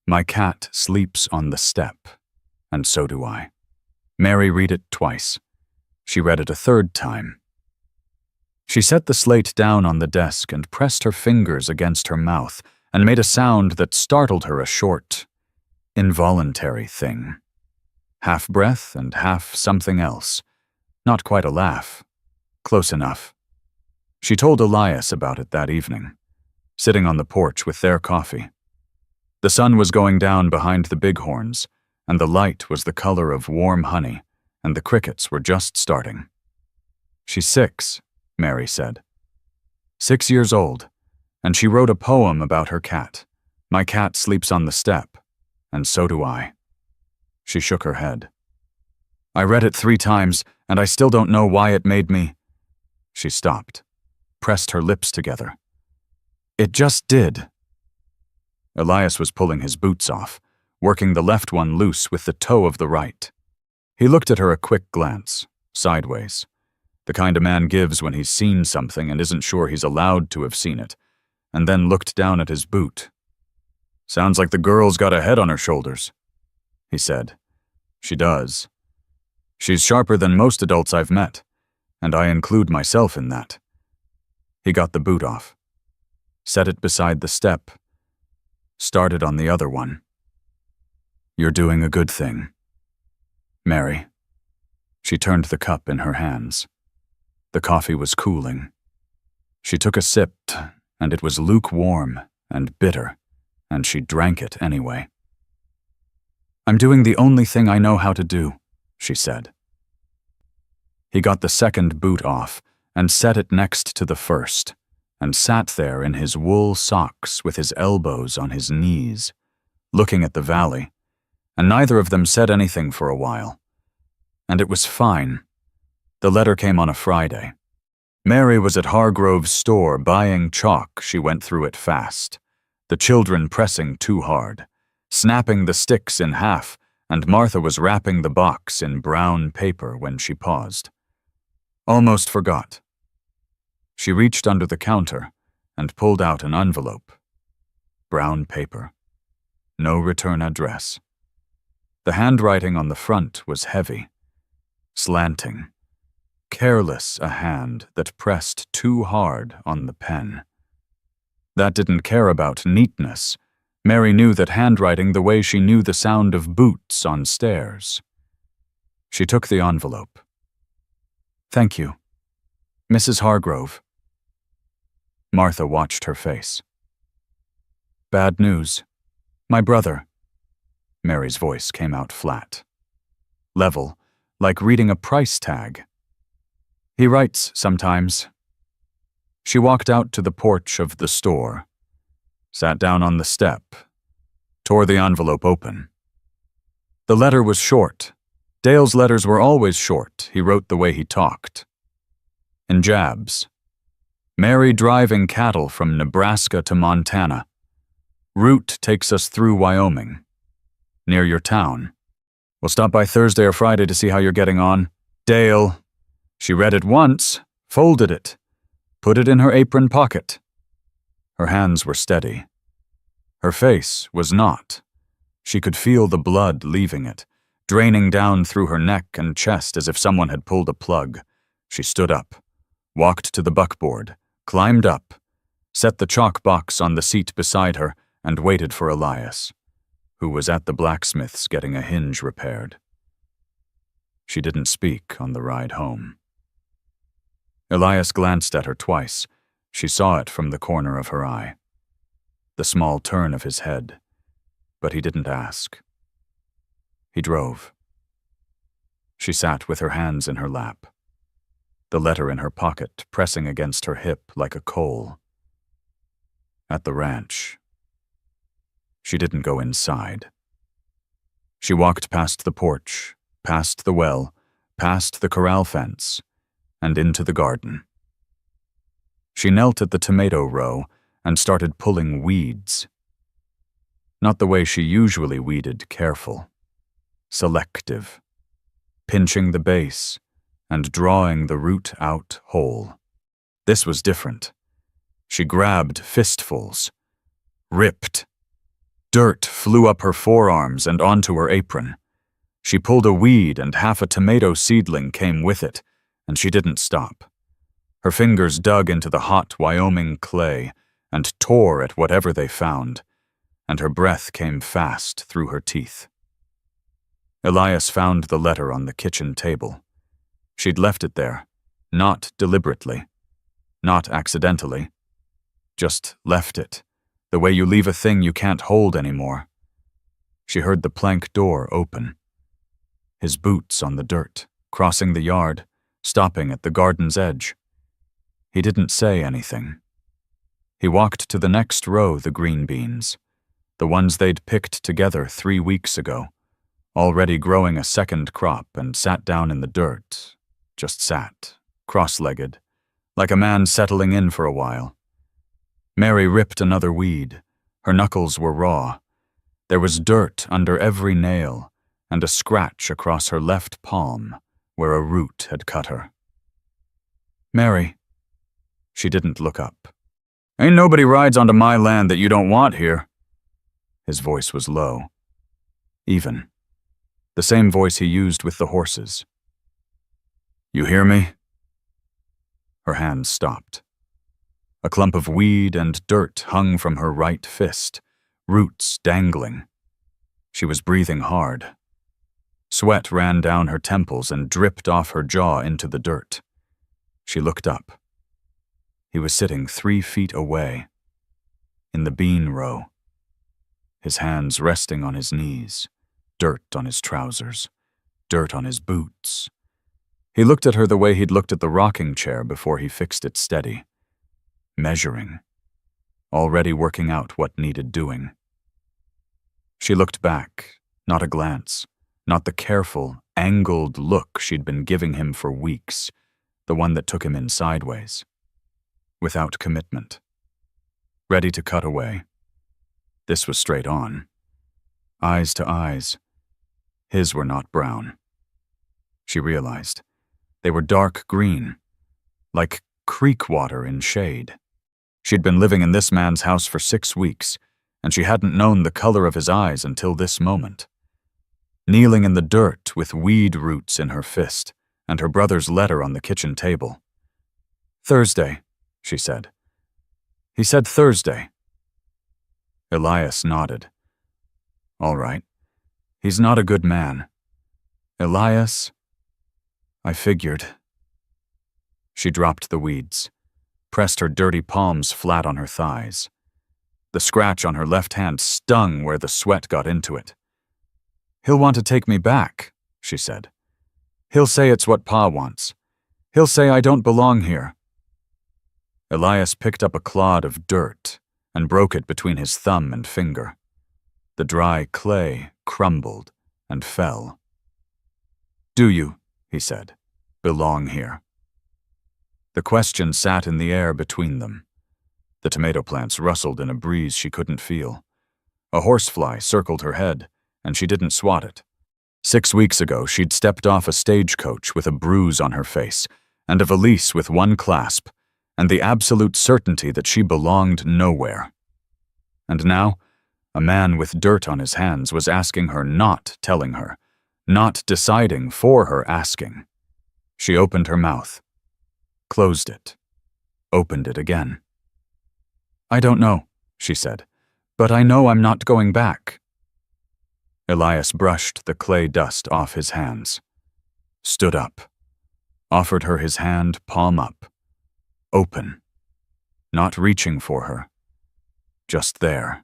S1: My cat sleeps on the step, and so do I. Mary read it twice. She read it a 3rd time. She set the slate down on the desk and pressed her fingers against her mouth and made a sound that startled her, a short, involuntary thing. Half breath and half something else. Not quite a laugh. Close enough. She told Elias about it that evening, sitting on the porch with their coffee. The sun was going down behind the bighorns, and the light was the color of warm honey, and the crickets were just starting. She's 6, Mary said. 6 years old, and she wrote a poem about her cat. My cat sleeps on the step, and so do I. She shook her head. I read it 3 times, and I still don't know why it made me. She stopped, pressed her lips together. It just did. Elias was pulling his boots off, working the left one loose with the toe of the right. He looked at her a quick glance, sideways, the kind a man gives when he's seen something and isn't sure he's allowed to have seen it, and then looked down at his boot. Sounds like the girl's got a head on her shoulders, he said. She does. She's sharper than most adults I've met, and I include myself in that. He got the boot off, set it beside the step, started on the other one. You're doing a good thing, Mary. She turned the cup in her hands. The coffee was cooling. She took a sip and it was lukewarm and bitter, and she drank it anyway. "I'm doing the only thing I know how to do," she said. He got the second boot off and set it next to the first, and sat there in his wool socks with his elbows on his knees, looking at the valley, and neither of them said anything for a while. And it was fine. The letter came on a Friday. Mary was at Hargrove's store buying chalk. She went through it fast, the children pressing too hard, snapping the sticks in half, and Martha was wrapping the box in brown paper when she paused. Almost forgot. She reached under the counter and pulled out an envelope. Brown paper. No return address. The handwriting on the front was heavy, slanting, careless, a hand that pressed too hard on the pen. That didn't care about neatness. Mary knew that handwriting the way she knew the sound of boots on stairs. She took the envelope. "Thank you. Mrs. Hargrove." Martha watched her face. "Bad news. My brother." Mary's voice came out flat, level, like reading a price tag. "He writes sometimes." She walked out to the porch of the store, sat down on the step, tore the envelope open. The letter was short. Dale's letters were always short. He wrote the way he talked. In jabs. "Mary driving cattle from Nebraska to Montana. Route takes us through Wyoming. Near your town. We'll stop by Thursday or Friday to see how you're getting on. Dale." She read it once, folded it, put it in her apron pocket. Her hands were steady. Her face was not. She could feel the blood leaving it, draining down through her neck and chest as if someone had pulled a plug. She stood up, walked to the buckboard, climbed up, set the chalk box on the seat beside her, and waited for Elias, who was at the blacksmith's getting a hinge repaired. She didn't speak on the ride home. Elias glanced at her twice. She saw it from the corner of her eye, the small turn of his head, but he didn't ask. He drove. She sat with her hands in her lap, the letter in her pocket pressing against her hip like a coal. At the ranch. She didn't go inside. She walked past the porch, past the well, past the corral fence, and into the garden. She knelt at the tomato row and started pulling weeds. Not the way she usually weeded, careful, selective, pinching the base and drawing the root out whole. This was different. She grabbed fistfuls, ripped. Dirt flew up her forearms and onto her apron. She pulled a weed and half a tomato seedling came with it, and she didn't stop. Her fingers dug into the hot Wyoming clay and tore at whatever they found, and her breath came fast through her teeth. Elias found the letter on the kitchen table. She'd left it there, not deliberately, not accidentally, just left it, the way you leave a thing you can't hold anymore. She heard the plank door open. His boots on the dirt, crossing the yard, stopping at the garden's edge. He didn't say anything. He walked to the next row, the green beans, the ones they'd picked together 3 weeks ago, already growing a second crop, and sat down in the dirt, just sat, cross-legged, like a man settling in for a while. Mary ripped another weed. Her knuckles were raw. There was dirt under every nail, and a scratch across her left palm where a root had cut her. "Mary." She didn't look up. "Ain't nobody rides onto my land that you don't want here." His voice was low, even, the same voice he used with the horses. "You hear me?" Her hands stopped. A clump of weed and dirt hung from her right fist, roots dangling. She was breathing hard. Sweat ran down her temples and dripped off her jaw into the dirt. She looked up. He was sitting 3 feet away, in the bean row, his hands resting on his knees, dirt on his trousers, dirt on his boots. He looked at her the way he'd looked at the rocking chair before he fixed it steady, measuring, already working out what needed doing. She looked back, not a glance, not the careful, angled look she'd been giving him for weeks, the one that took him in sideways. Without commitment. Ready to cut away. This was straight on. Eyes to eyes. His were not brown. She realized. They were dark green, like creek water in shade. She'd been living in this man's house for 6 weeks, and she hadn't known the color of his eyes until this moment. Kneeling in the dirt with weed roots in her fist, and her brother's letter on the kitchen table. "Thursday," she said. "He said Thursday." Elias nodded. "All right. He's not a good man." "Elias, I figured." She dropped the weeds, pressed her dirty palms flat on her thighs. The scratch on her left hand stung where the sweat got into it. "He'll want to take me back," she said. "He'll say it's what Pa wants. He'll say I don't belong here." Elias picked up a clod of dirt and broke it between his thumb and finger. The dry clay crumbled and fell. "Do you," he said, "belong here?" The question sat in the air between them. The tomato plants rustled in a breeze she couldn't feel. A horsefly circled her head, and she didn't swat it. 6 weeks ago, she'd stepped off a stagecoach with a bruise on her face and a valise with one clasp, and the absolute certainty that she belonged nowhere. And now, a man with dirt on his hands was asking her, not telling her, not deciding for her asking. She opened her mouth, closed it, opened it again. "I don't know," she said, "but I know I'm not going back." Elias brushed the clay dust off his hands, stood up, offered her his hand palm up, open, not reaching for her, just there.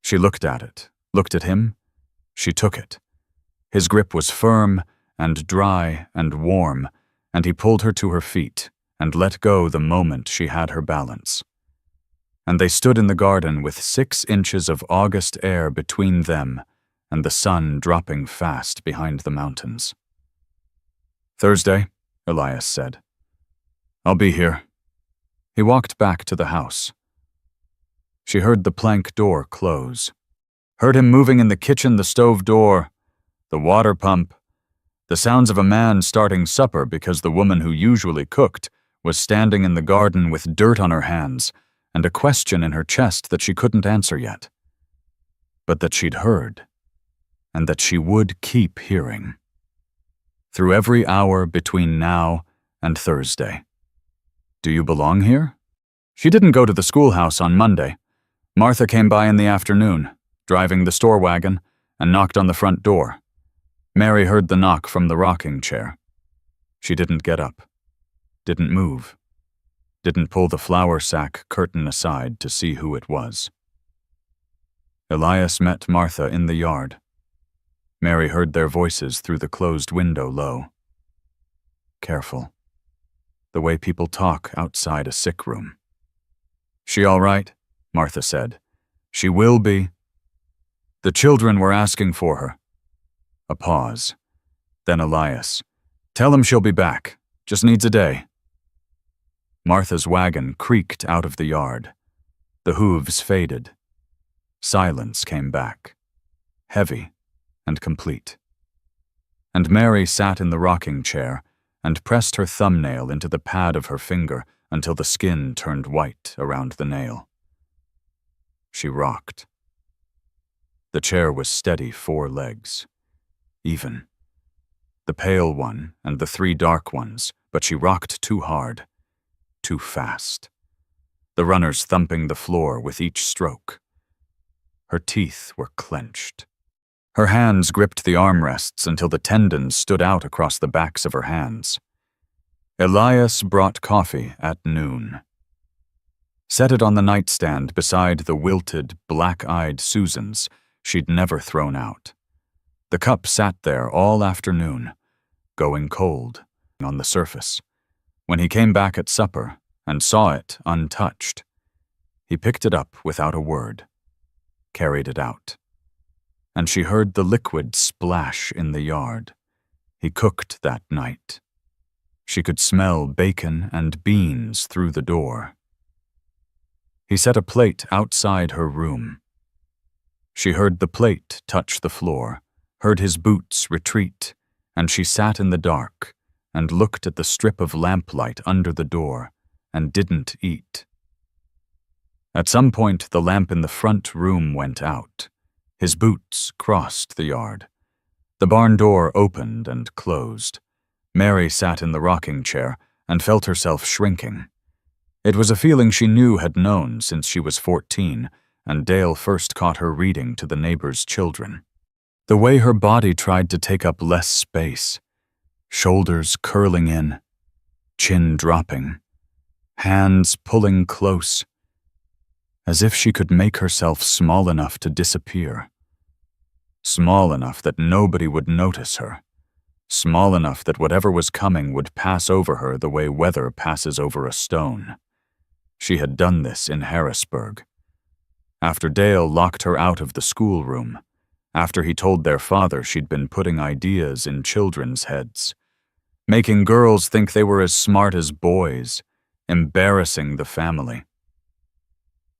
S1: She looked at it, looked at him, she took it. His grip was firm and dry and warm, and he pulled her to her feet and let go the moment she had her balance. And they stood in the garden with 6 inches of August air between them and the sun dropping fast behind the mountains. "Thursday," Elias said. "I'll be here." He walked back to the house. She heard the plank door close, heard him moving in the kitchen, the stove door, the water pump, the sounds of a man starting supper because the woman who usually cooked was standing in the garden with dirt on her hands and a question in her chest that she couldn't answer yet, but that she'd heard, and that she would keep hearing. Through every hour between now and Thursday. "Do you belong here?" She didn't go to the schoolhouse on Monday. Martha came by in the afternoon, driving the store wagon, and knocked on the front door. Mary heard the knock from the rocking chair. She didn't get up, didn't move, didn't pull the flour sack curtain aside to see who it was. Elias met Martha in the yard. Mary heard their voices through the closed window low. Careful. The way people talk outside a sick room. "She all right?" Martha said. "She will be." "The children were asking for her." A pause. Then Elias. "Tell him she'll be back. Just needs a day." Martha's wagon creaked out of the yard. The hooves faded. Silence came back, heavy and complete. And Mary sat in the rocking chair and pressed her thumbnail into the pad of her finger until the skin turned white around the nail. She rocked. The chair was steady 4 legs, even. The pale one and the 3 dark ones, but she rocked too hard, too fast. The runners thumping the floor with each stroke. Her teeth were clenched. Her hands gripped the armrests until the tendons stood out across the backs of her hands. Elias brought coffee at noon. set it on the nightstand beside the wilted, black-eyed Susans she'd never thrown out. The cup sat there all afternoon, going cold on the surface. When he came back at supper and saw it untouched, he picked it up without a word, carried it out. And she heard the liquid splash in the yard. He cooked that night. She could smell bacon and beans through the door. He set a plate outside her room. She heard the plate touch the floor, heard his boots retreat, and she sat in the dark and looked at the strip of lamplight under the door and didn't eat. At some point, the lamp in the front room went out. His boots crossed the yard. The barn door opened and closed. Mary sat in the rocking chair and felt herself shrinking. It was a feeling she knew had known since she was 14, and Dale first caught her reading to the neighbors' children. The way her body tried to take up less space, shoulders curling in, chin dropping, hands pulling close, as if she could make herself small enough to disappear. Small enough that nobody would notice her. Small enough that whatever was coming would pass over her the way weather passes over a stone. She had done this in Harrisburg. After Dale locked her out of the schoolroom, after he told their father she'd been putting ideas in children's heads, making girls think they were as smart as boys, embarrassing the family.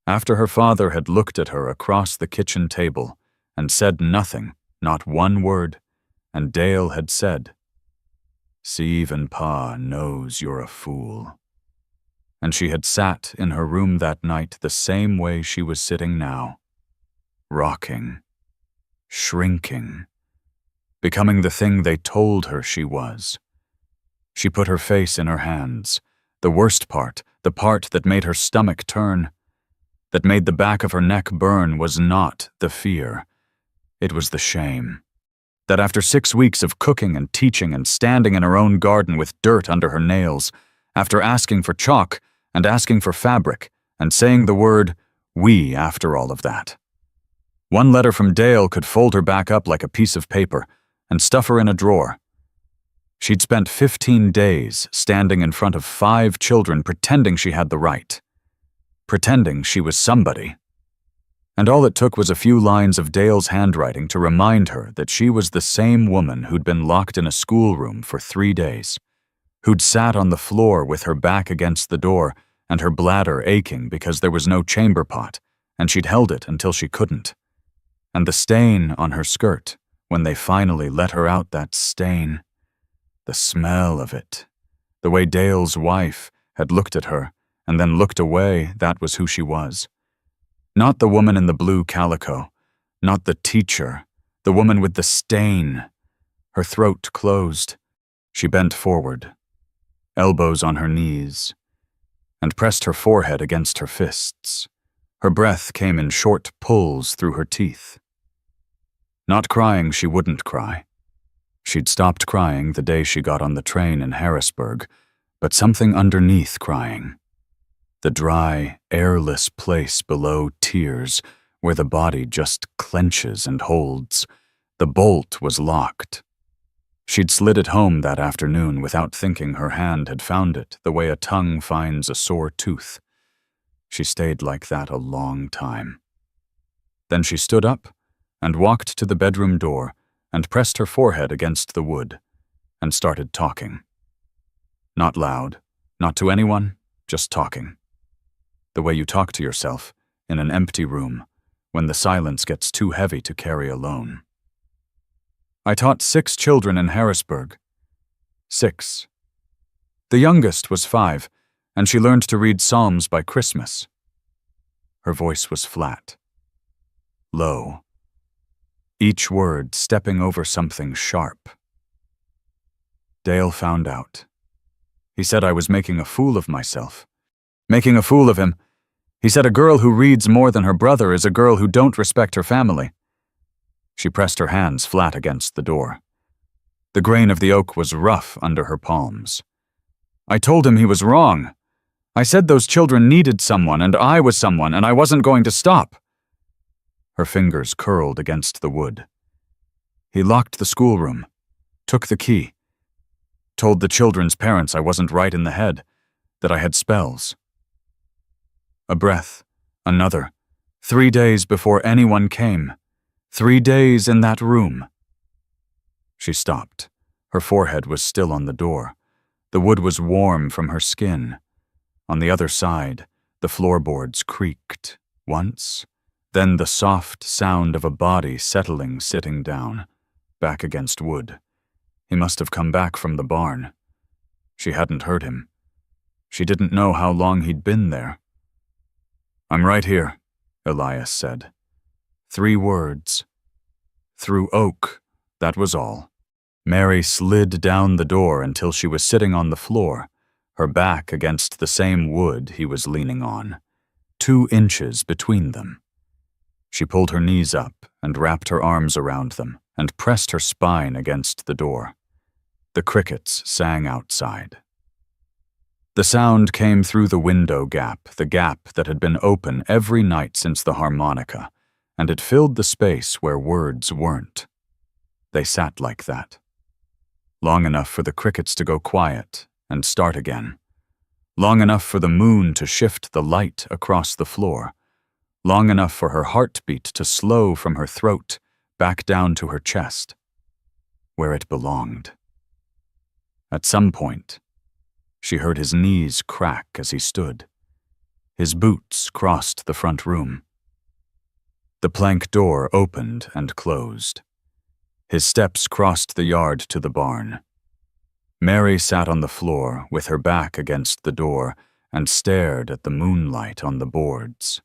S1: After her father had looked at her across the kitchen table and said nothing, not one word, and Dale had said, "See, even Pa knows you're a fool." And she had sat in her room that night the same way she was sitting now, rocking, shrinking, becoming the thing they told her she was. She put her face in her hands, the worst part, the part that made her stomach turn, that made the back of her neck burn, was not the fear. It was the shame. That after 6 weeks of cooking and teaching and standing in her own garden with dirt under her nails, after asking for chalk and asking for fabric and saying the word "we" after all of that. One letter from Dale could fold her back up like a piece of paper and stuff her in a drawer. She'd spent 15 days standing in front of 5 children pretending she had the right, pretending she was somebody. And all it took was a few lines of Dale's handwriting to remind her that she was the same woman who'd been locked in a schoolroom for 3 days, who'd sat on the floor with her back against the door and her bladder aching because there was no chamber pot, and she'd held it until she couldn't. And the stain on her skirt, when they finally let her out, that stain, the smell of it, the way Dale's wife had looked at her and then looked away, that was who she was. Not the woman in the blue calico, not the teacher, the woman with the stain. Her throat closed. She bent forward, elbows on her knees, and pressed her forehead against her fists. Her breath came in short pulls through her teeth. Not crying, she wouldn't cry. She'd stopped crying the day she got on the train in Harrisburg, but something underneath crying. The dry, airless place below tears, where the body just clenches and holds. The bolt was locked. She'd slid it home that afternoon without thinking her hand had found it, the way a tongue finds a sore tooth. She stayed like that a long time. Then she stood up and walked to the bedroom door and pressed her forehead against the wood and started talking. Not loud, not to anyone, just talking. The way you talk to yourself in an empty room when the silence gets too heavy to carry alone. I taught 6 children in Harrisburg. 6. The youngest was 5, and she learned to read Psalms by Christmas. Her voice was flat, low, each word stepping over something sharp. Dale found out. He said I was making a fool of myself. Making a fool of him. He said a girl who reads more than her brother is a girl who don't respect her family. She pressed her hands flat against the door. The grain of the oak was rough under her palms. I told him he was wrong. I said those children needed someone, and I was someone, and I wasn't going to stop." Her fingers curled against the wood. He locked the schoolroom, took the key, told the children's parents I wasn't right in the head, that I had spells. A breath, another, 3 days before anyone came, 3 days in that room. She stopped. Her forehead was still on the door. The wood was warm from her skin. On the other side, the floorboards creaked, once, then the soft sound of a body settling sitting down, back against wood. He must have come back from the barn. She hadn't heard him. She didn't know how long he'd been there. "I'm right here," Elias said. 3 words. Through oak, that was all. Mary slid down the door until she was sitting on the floor, her back against the same wood he was leaning on, 2 inches between them. She pulled her knees up and wrapped her arms around them and pressed her spine against the door. The crickets sang outside. The sound came through the window gap, the gap that had been open every night since the harmonica, and it filled the space where words weren't. They sat like that. Long enough for the crickets to go quiet and start again. Long enough for the moon to shift the light across the floor. Long enough for her heartbeat to slow from her throat back down to her chest, where it belonged. At some point, she heard his knees crack as he stood. His boots crossed the front room. The plank door opened and closed. His steps crossed the yard to the barn. Mary sat on the floor with her back against the door and stared at the moonlight on the boards.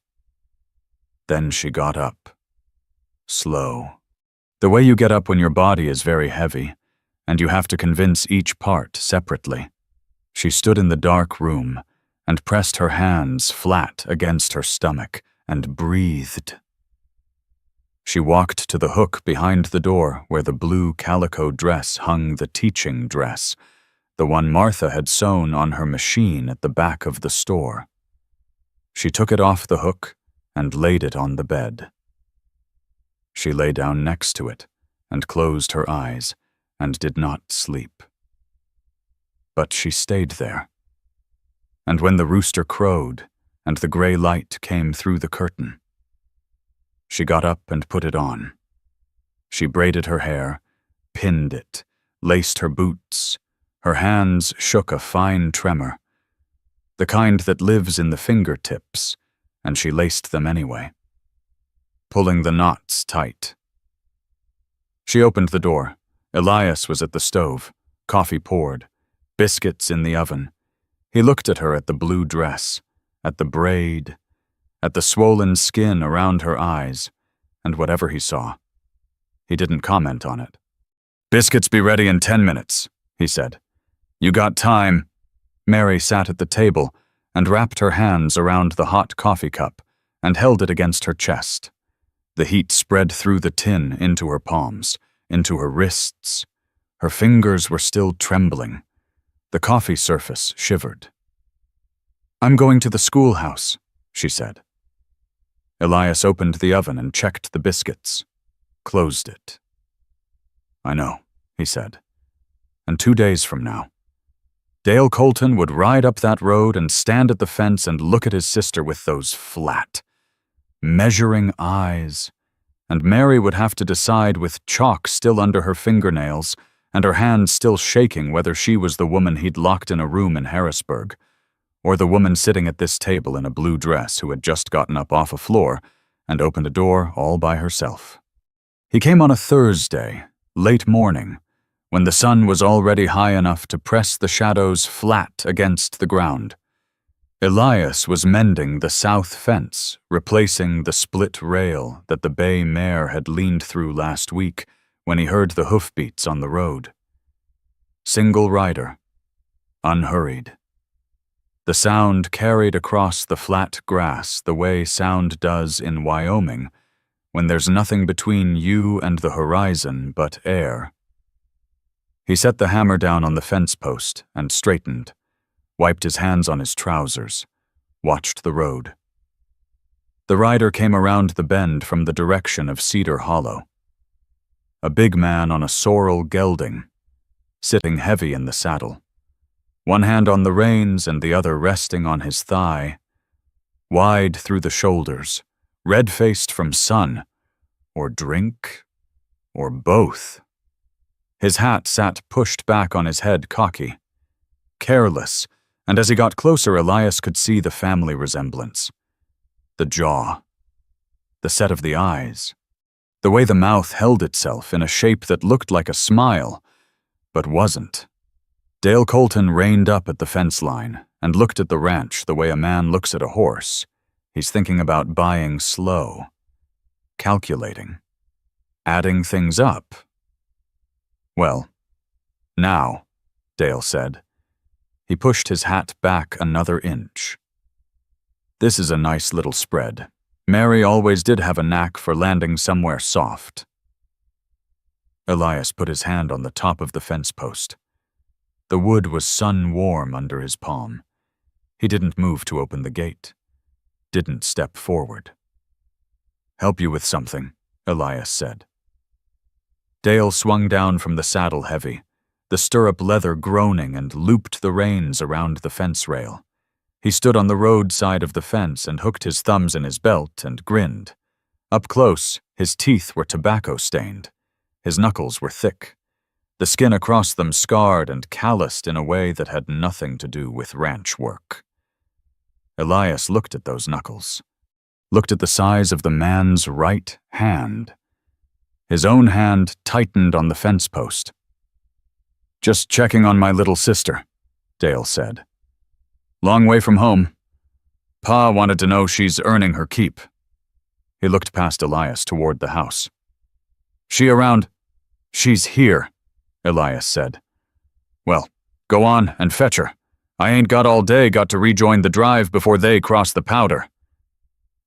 S1: Then she got up. Slow. The way you get up when your body is very heavy, and you have to convince each part separately. She stood in the dark room and pressed her hands flat against her stomach and breathed. She walked to the hook behind the door where the blue calico dress hung the teaching dress, the one Martha had sewn on her machine at the back of the store. She took it off the hook and laid it on the bed. She lay down next to it and closed her eyes and did not sleep. But she stayed there. And when the rooster crowed and the gray light came through the curtain, she got up and put it on. She braided her hair, pinned it, laced her boots. Her hands shook a fine tremor, the kind that lives in the fingertips, and she laced them anyway, pulling the knots tight. She opened the door. Elias was at the stove, coffee poured, biscuits in the oven. He looked at her, at the blue dress, at the braid, at the swollen skin around her eyes, and whatever he saw. He didn't comment on it. "Biscuits be ready in 10 minutes, he said. "You got time." Mary sat at the table and wrapped her hands around the hot coffee cup and held it against her chest. The heat spread through the tin into her palms, into her wrists. Her fingers were still trembling. The coffee surface shivered. "I'm going to the schoolhouse," she said. Elias opened the oven and checked the biscuits, closed it. "I know," he said. "And 2 days from now, Dale Colton would ride up that road and stand at the fence and look at his sister with those flat, measuring eyes, and Mary would have to decide with chalk still under her fingernails and her hands still shaking whether she was the woman he'd locked in a room in Harrisburg, or the woman sitting at this table in a blue dress who had just gotten up off a floor and opened a door all by herself. He came on a Thursday, late morning, when the sun was already high enough to press the shadows flat against the ground. Elias was mending the south fence, replacing the split rail that the bay mare had leaned through last week when he heard the hoofbeats on the road. Single rider, unhurried. The sound carried across the flat grass the way sound does in Wyoming when there's nothing between you and the horizon but air. He set the hammer down on the fence post and straightened, wiped his hands on his trousers, watched the road. The rider came around the bend from the direction of Cedar Hollow. A big man on a sorrel gelding, sitting heavy in the saddle, one hand on the reins and the other resting on his thigh, wide through the shoulders, red-faced from sun, or drink, or both. His hat sat pushed back on his head, cocky, careless, and as he got closer, Elias could see the family resemblance. The jaw, the set of the eyes, the way the mouth held itself in a shape that looked like a smile, but wasn't. Dale Colton reined up at the fence line and looked at the ranch the way a man looks at a horse. He's thinking about buying slow, calculating, adding things up. Well, now, Dale said. He pushed his hat back another inch. This is a nice little spread. Mary always did have a knack for landing somewhere soft. Elias put his hand on the top of the fence post. The wood was sun-warm under his palm. He didn't move to open the gate. Didn't step forward. "Help you with something," Elias said. Dale swung down from the saddle heavy, the stirrup leather groaning, and looped the reins around the fence rail. He stood on the road side of the fence and hooked his thumbs in his belt and grinned. Up close, his teeth were tobacco-stained. His knuckles were thick. The skin across them scarred and calloused in a way that had nothing to do with ranch work. Elias looked at those knuckles, looked at the size of the man's right hand. His own hand tightened on the fence post. "Just checking on my little sister," Dale said. "Long way from home. Pa wanted to know she's earning her keep." He looked past Elias toward the house. "She around?" "She's here," Elias said. "Well, go on and fetch her. I ain't got all day, got to rejoin the drive before they cross the Powder."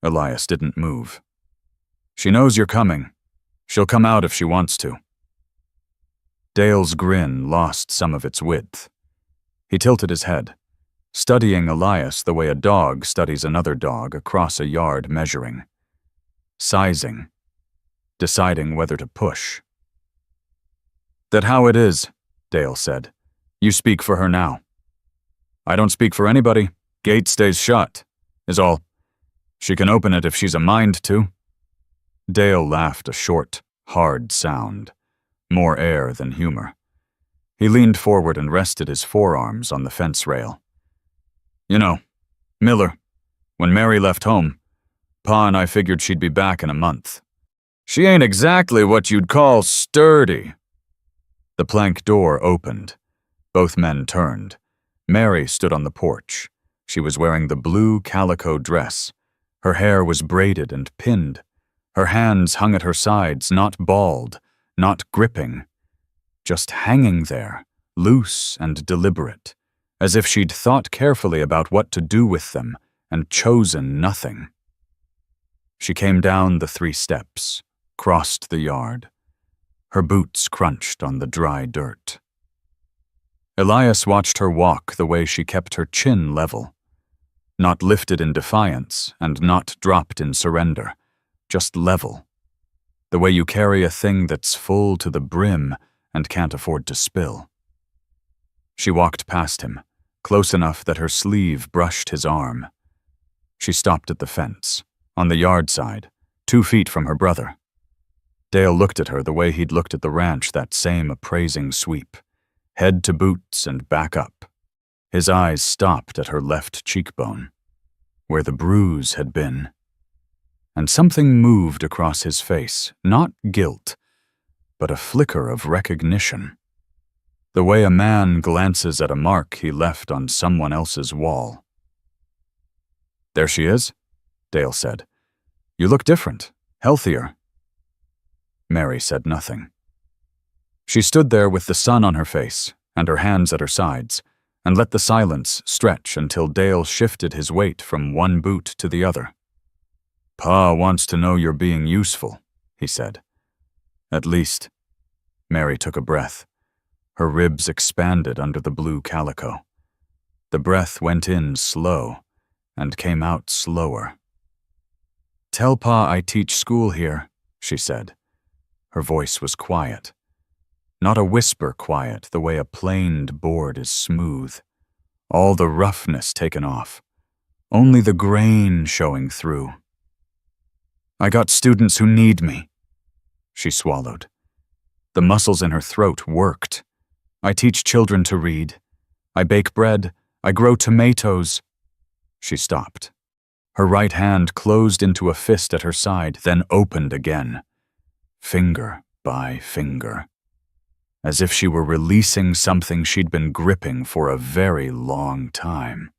S1: Elias didn't move. "She knows you're coming. She'll come out if she wants to." Dale's grin lost some of its width. He tilted his head, studying Elias the way a dog studies another dog across a yard, measuring, sizing, deciding whether to push. "That how it is," Dale said. "You speak for her now." "I don't speak for anybody. Gate stays shut, is all. She can open it if she's a mind to." Dale laughed a short, hard sound, more air than humor. He leaned forward and rested his forearms on the fence rail. "You know, Miller, when Mary left home, Pa and I figured she'd be back in a month. She ain't exactly what you'd call sturdy." The plank door opened. Both men turned. Mary stood on the porch. She was wearing the blue calico dress. Her hair was braided and pinned. Her hands hung at her sides, not balled, not gripping, just hanging there, loose and deliberate, as if she'd thought carefully about what to do with them and chosen nothing. She came down the 3 steps, crossed the yard. Her boots crunched on the dry dirt. Elias watched her walk the way she kept her chin level, not lifted in defiance and not dropped in surrender, just level, the way you carry a thing that's full to the brim and can't afford to spill. She walked past him, close enough that her sleeve brushed his arm. She stopped at the fence, on the yard side, 2 feet from her brother. Dale looked at her the way he'd looked at the ranch that same appraising sweep, head to boots and back up. His eyes stopped at her left cheekbone, where the bruise had been. And something moved across his face, not guilt, but a flicker of recognition. The way a man glances at a mark he left on someone else's wall. "There she is," Dale said. "You look different, healthier." Mary said nothing. She stood there with the sun on her face and her hands at her sides, and let the silence stretch until Dale shifted his weight from one boot to the other. "Pa wants to know you're being useful," he said. "At least." Mary took a breath. Her ribs expanded under the blue calico. The breath went in slow and came out slower. "Tell Pa I teach school here," she said. Her voice was quiet. Not a whisper quiet, the way a planed board is smooth. All the roughness taken off. Only the grain showing through. "I got students who need me." She swallowed. The muscles in her throat worked. "I teach children to read. I bake bread. I grow tomatoes." She stopped. Her right hand closed into a fist at her side, then opened again, finger by finger, as if she were releasing something she'd been gripping for a very long time.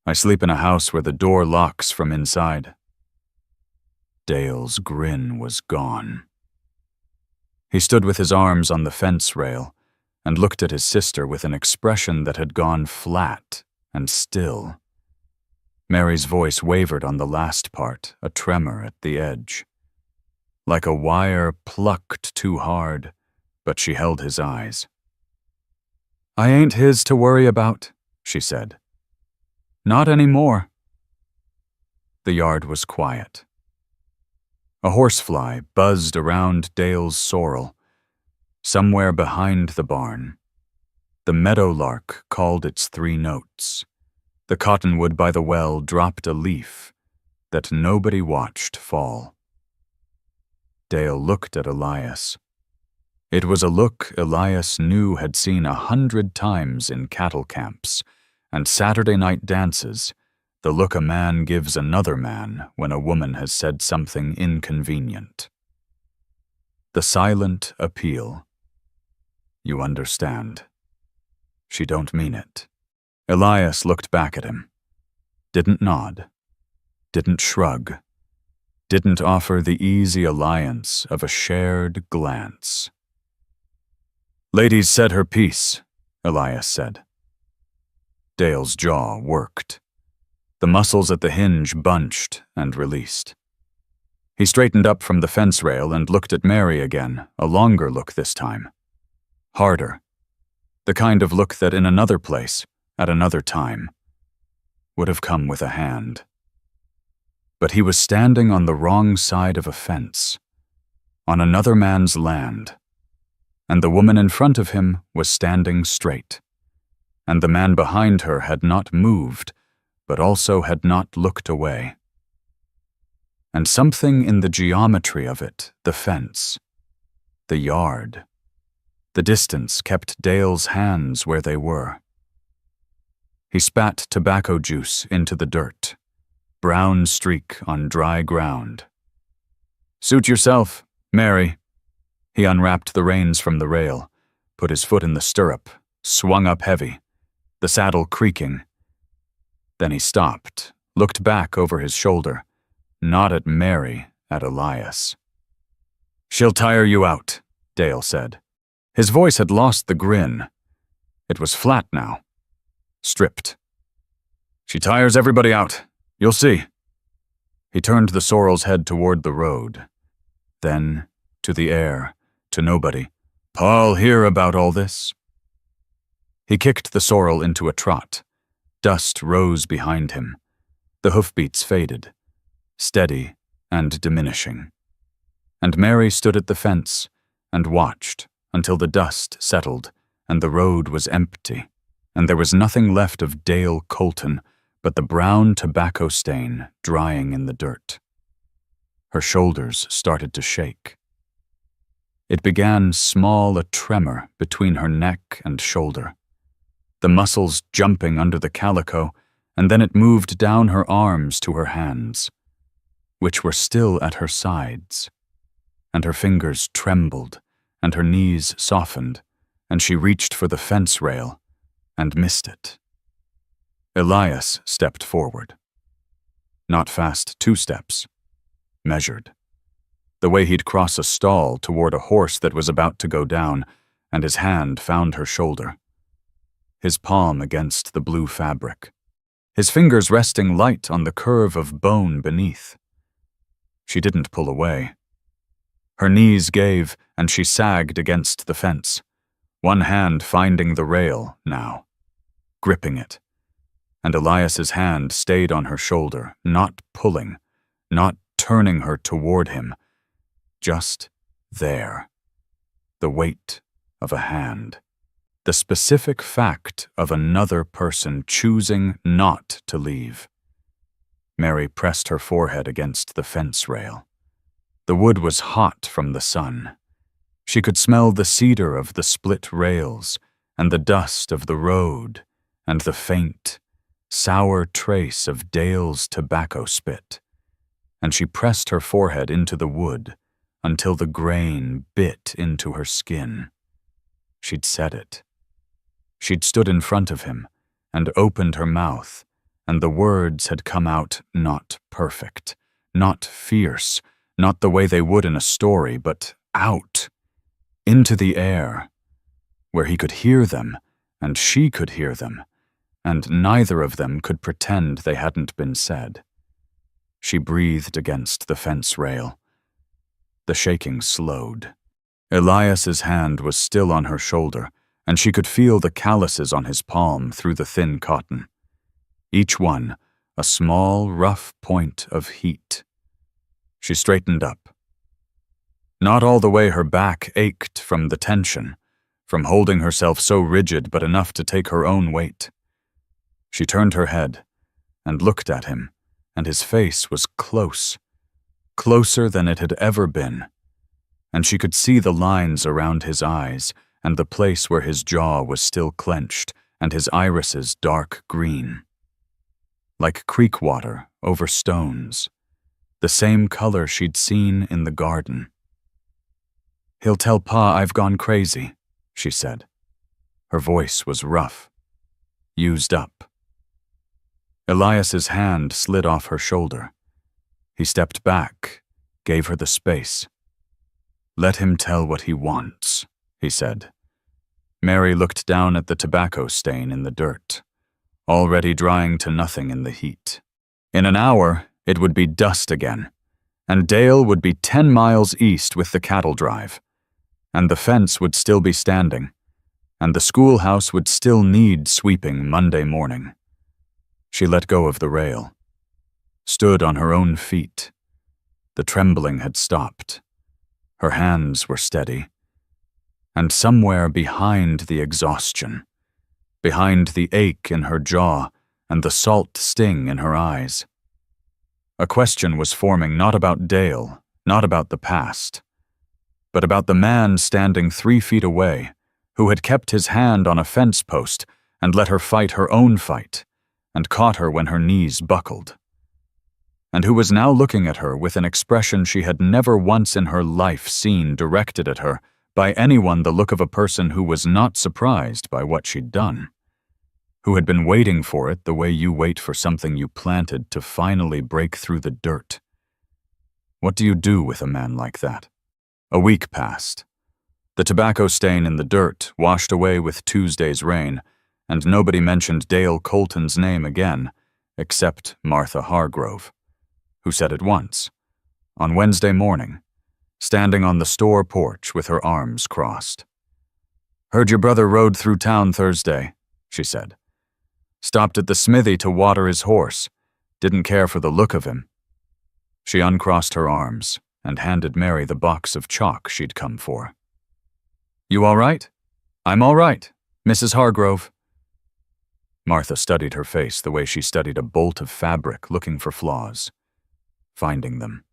S1: "I sleep in a house where the door locks from inside." Dale's grin was gone. He stood with his arms on the fence rail and looked at his sister with an expression that had gone flat and still. Mary's voice wavered on the last part, a tremor at the edge. Like a wire plucked too hard, but she held his eyes. "I ain't his to worry about," she said. "Not anymore." The yard was quiet. A horsefly buzzed around Dale's sorrel. Somewhere behind the barn, the meadowlark called its 3 notes. The cottonwood by the well dropped a leaf that nobody watched fall. Dale looked at Elias. It was a look Elias knew had seen 100 times in cattle camps and Saturday night dances, the look a man gives another man when a woman has said something inconvenient. The silent appeal. "You understand. She don't mean it." Elias looked back at him. Didn't nod. Didn't shrug. Didn't offer the easy alliance of a shared glance. "Lady's said her piece," Elias said. Dale's jaw worked. The muscles at the hinge bunched and released. He straightened up from the fence rail and looked at Mary again, a longer look this time. Harder. The kind of look that in another place, at another time, would have come with a hand. But he was standing on the wrong side of a fence, on another man's land, and the woman in front of him was standing straight, and the man behind her had not moved, but also had not looked away. And something in the geometry of it, the fence, the yard, the distance kept Dale's hands where they were. He spat tobacco juice into the dirt, brown streak on dry ground. "Suit yourself, Mary." He unwrapped the reins from the rail, put his foot in the stirrup, swung up heavy, the saddle creaking. Then he stopped, looked back over his shoulder, not at Mary, at Elias. "She'll tire you out," Dale said. His voice had lost the grin. It was flat now. Stripped. "She tires everybody out. You'll see." He turned the sorrel's head toward the road. Then, to the air, to nobody. "Pa'll hear about all this." He kicked the sorrel into a trot. Dust rose behind him. The hoofbeats faded, steady and diminishing. And Mary stood at the fence and watched until the dust settled and the road was empty, and there was nothing left of Dale Colton but the brown tobacco stain drying in the dirt. Her shoulders started to shake. It began small, a tremor between her neck and shoulder, the muscles jumping under the calico, and then it moved down her arms to her hands, which were still at her sides, and her fingers trembled, and her knees softened, and she reached for the fence rail and missed it. Elias stepped forward. Not fast 2 steps. Measured. The way he'd cross a stall toward a horse that was about to go down, and his hand found her shoulder. His palm against the blue fabric. His fingers resting light on the curve of bone beneath. She didn't pull away. Her knees gave, and she sagged against the fence, one hand finding the rail now. gripping it, and Elias's hand stayed on her shoulder, not pulling, not turning her toward him, just there. The weight of a hand. The specific fact of another person choosing not to leave. Mary pressed her forehead against the fence rail. The wood was hot from the sun. She could smell the cedar of the split rails, and the dust of the road, and the faint, sour trace of Dale's tobacco spit. And she pressed her forehead into the wood until the grain bit into her skin. She'd said it. She'd stood in front of him and opened her mouth, and the words had come out not perfect, not fierce, not the way they would in a story, but out, into the air, where he could hear them and she could hear them, and neither of them could pretend they hadn't been said. She breathed against the fence rail. The shaking slowed. Elias's hand was still on her shoulder, and she could feel the calluses on his palm through the thin cotton. Each one a small, rough point of heat. She straightened up. Not all the way her back ached from the tension, from holding herself so rigid but enough to take her own weight. She turned her head and looked at him, and his face was close, closer than it had ever been, and she could see the lines around his eyes and the place where his jaw was still clenched and his irises dark green. Like creek water over stones, the same color she'd seen in the garden. "He'll tell Pa I've gone crazy," she said. Her voice was rough, used up. Elias's hand slid off her shoulder. He stepped back, gave her the space. "Let him tell what he wants," he said. Mary looked down at the tobacco stain in the dirt, already drying to nothing in the heat. In an hour, it would be dust again, and Dale would be 10 miles east with the cattle drive, and the fence would still be standing, and the schoolhouse would still need sweeping Monday morning. She let go of the rail, stood on her own feet. The trembling had stopped. Her hands were steady. And somewhere behind the exhaustion, behind the ache in her jaw and the salt sting in her eyes, a question was forming not about Dale, not about the past, but about the man standing 3 feet away who had kept his hand on a fence post and let her fight her own fight, and caught her when her knees buckled, and who was now looking at her with an expression she had never once in her life seen directed at her by anyone the look of a person who was not surprised by what she'd done, who had been waiting for it the way you wait for something you planted to finally break through the dirt. What do you do with a man like that? A week passed. The tobacco stain in the dirt washed away with Tuesday's rain, and nobody mentioned Dale Colton's name again, except Martha Hargrove, who said it once, on Wednesday morning, standing on the store porch with her arms crossed. "Heard your brother rode through town Thursday," she said. "Stopped at the smithy to water his horse. Didn't care for the look of him." She uncrossed her arms and handed Mary the box of chalk she'd come for. "You all right?" "I'm all right, Mrs. Hargrove." Martha studied her face the way she studied a bolt of fabric looking for flaws, finding them,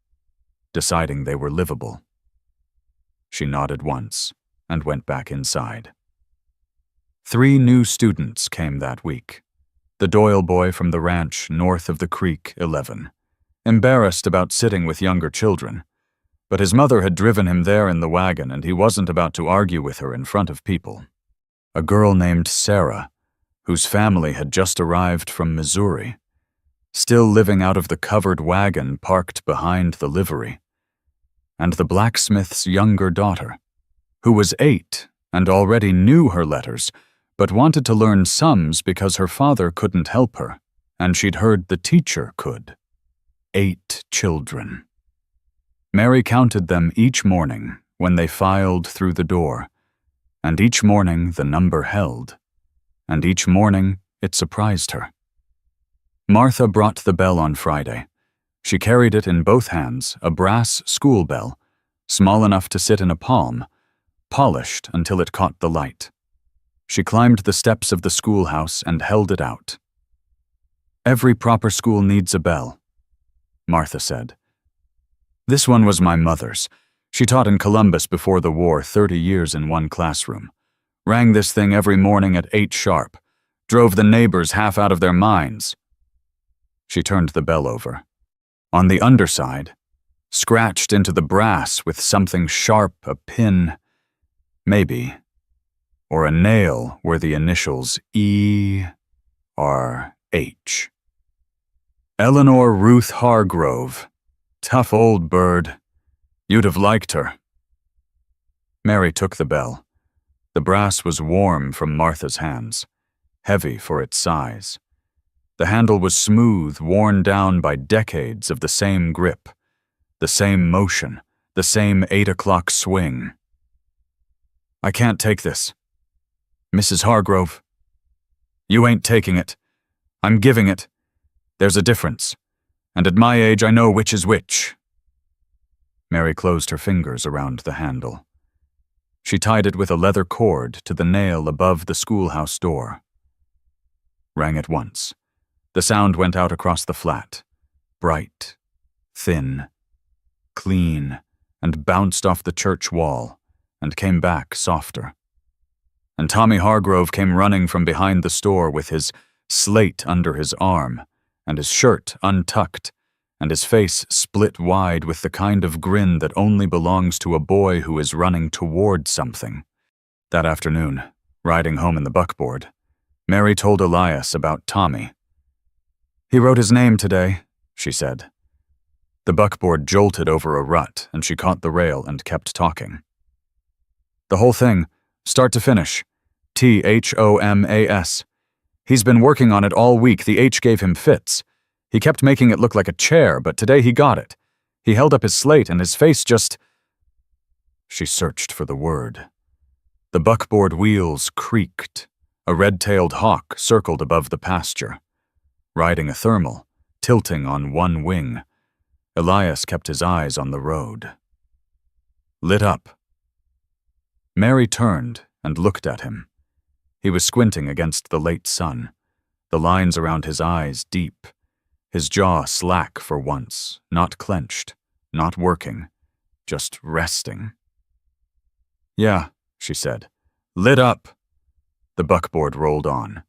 S1: deciding they were livable. She nodded once and went back inside. 3 new students came that week. The Doyle boy from the ranch north of the creek, 11, embarrassed about sitting with younger children, but his mother had driven him there in the wagon and he wasn't about to argue with her in front of people. A girl named Sarah, whose family had just arrived from Missouri, still living out of the covered wagon parked behind the livery, and the blacksmith's younger daughter, who was 8 and already knew her letters, but wanted to learn sums because her father couldn't help her, and she'd heard the teacher could. 8 children. Mary counted them each morning when they filed through the door, and each morning the number held, and each morning It surprised her. Martha brought the bell on Friday. She carried it in both hands, a brass school bell, small enough to sit in a palm, polished until it caught the light. She climbed the steps of the schoolhouse and held it out. "Every proper school needs a bell," Martha said. "This one was my mother's. She taught in Columbus before the war, 30 years in one classroom. Rang this thing every morning at 8 sharp. Drove the neighbors half out of their minds." She turned the bell over. On the underside, scratched into the brass with something sharp, a pin, maybe, or a nail, were the initials E-R-H. Eleanor Ruth Hargrove. Tough old bird. You'd have liked her. Mary took the bell. The brass was warm from Martha's hands, heavy for its size. The handle was smooth, worn down by decades of the same grip, the same motion, the same 8 o'clock swing. "I can't take this. Mrs. Hargrove." "You ain't taking it. I'm giving it. There's a difference. And at my age I know which is which." Mary closed her fingers around the handle. She tied it with a leather cord to the nail above the schoolhouse door. Rang at once. The sound went out across the flat, bright, thin, clean, and bounced off the church wall, and came back softer. And Tommy Hargrove came running from behind the store with his slate under his arm, and his shirt untucked, and his face split wide with the kind of grin that only belongs to a boy who is running toward something. That afternoon, riding home in the buckboard, Mary told Elias about Tommy. "He wrote his name today," she said. The buckboard jolted over a rut, and she caught the rail and kept talking. "The whole thing, start to finish. THOMAS. He's been working on it all week. The H gave him fits. He kept making it look like a chair, but today he got it. He held up his slate and his face just—" She searched for the word. The buckboard wheels creaked. A red-tailed hawk circled above the pasture. Riding a thermal, tilting on one wing, Elias kept his eyes on the road. "Lit up." Mary turned and looked at him. He was squinting against the late sun, the lines around his eyes deep, his jaw slack for once, not clenched, not working, just resting. "Yeah," she said. "Lit up." The buckboard rolled on.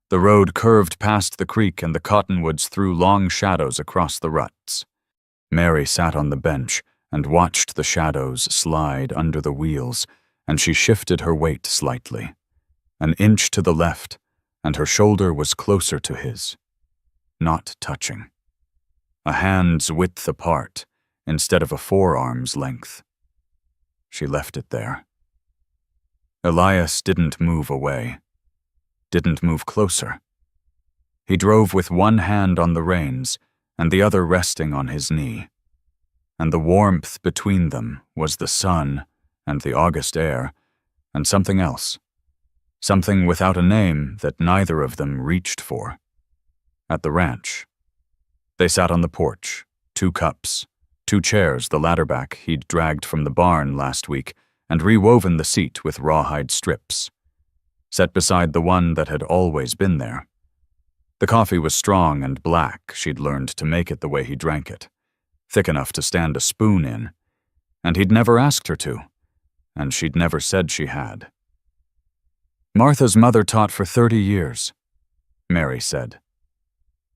S1: The road curved past the creek and the cottonwoods threw long shadows across the ruts. Mary sat on the bench and watched the shadows slide under the wheels, and she shifted her weight slightly. An inch to the left, and her shoulder was closer to his. Not touching. A hand's width apart, instead of a forearm's length. She left it there. Elias didn't move away. Didn't move closer. He drove with one hand on the reins and the other resting on his knee. And the warmth between them was the sun and the August air and something else. Something without a name that neither of them reached for. At the ranch. They sat on the porch, 2 cups, 2 chairs, the ladder back he'd dragged from the barn last week and rewoven the seat with rawhide strips. Set beside the one that had always been there. The coffee was strong and black. She'd learned to make it the way he drank it, thick enough to stand a spoon in, and he'd never asked her to, and she'd never said she had. "Martha's mother taught for 30 years, Mary said.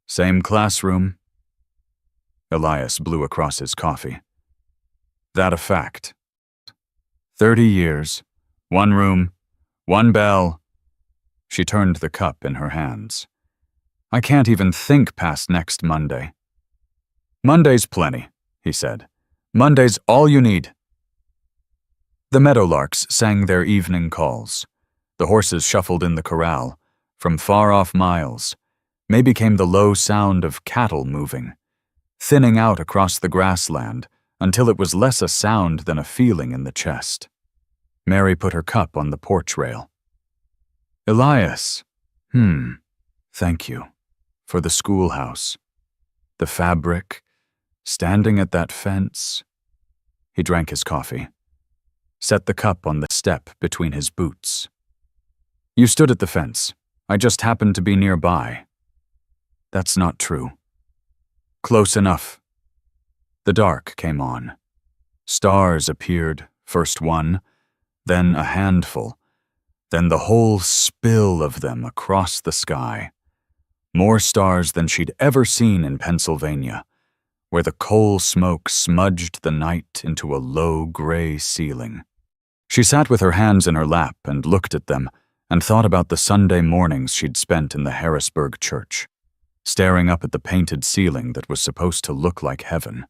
S1: "Same classroom?" Elias blew across his coffee. "That a fact? 30 years, 1 room, 1 bell." She turned the cup in her hands. "I can't even think past next Monday." "Monday's plenty," he said. "Monday's all you need." The meadowlarks sang their evening calls. The horses shuffled in the corral. From far-off miles, maybe came the low sound of cattle moving, thinning out across the grassland until it was less a sound than a feeling in the chest. Mary put her cup on the porch rail. "Elias, Thank you for the schoolhouse, the fabric, standing at that fence. He drank his coffee, set the cup on the step between his boots. You stood at the fence. I just happened to be nearby. That's not true. Close enough. The dark came on. Stars appeared, first one, then a handful, then the whole spill of them across the sky. More stars than she'd ever seen in Pennsylvania, where the coal smoke smudged the night into a low gray ceiling. She sat with her hands in her lap and looked at them and thought about the Sunday mornings she'd spent in the Harrisburg church, staring up at the painted ceiling that was supposed to look like heaven,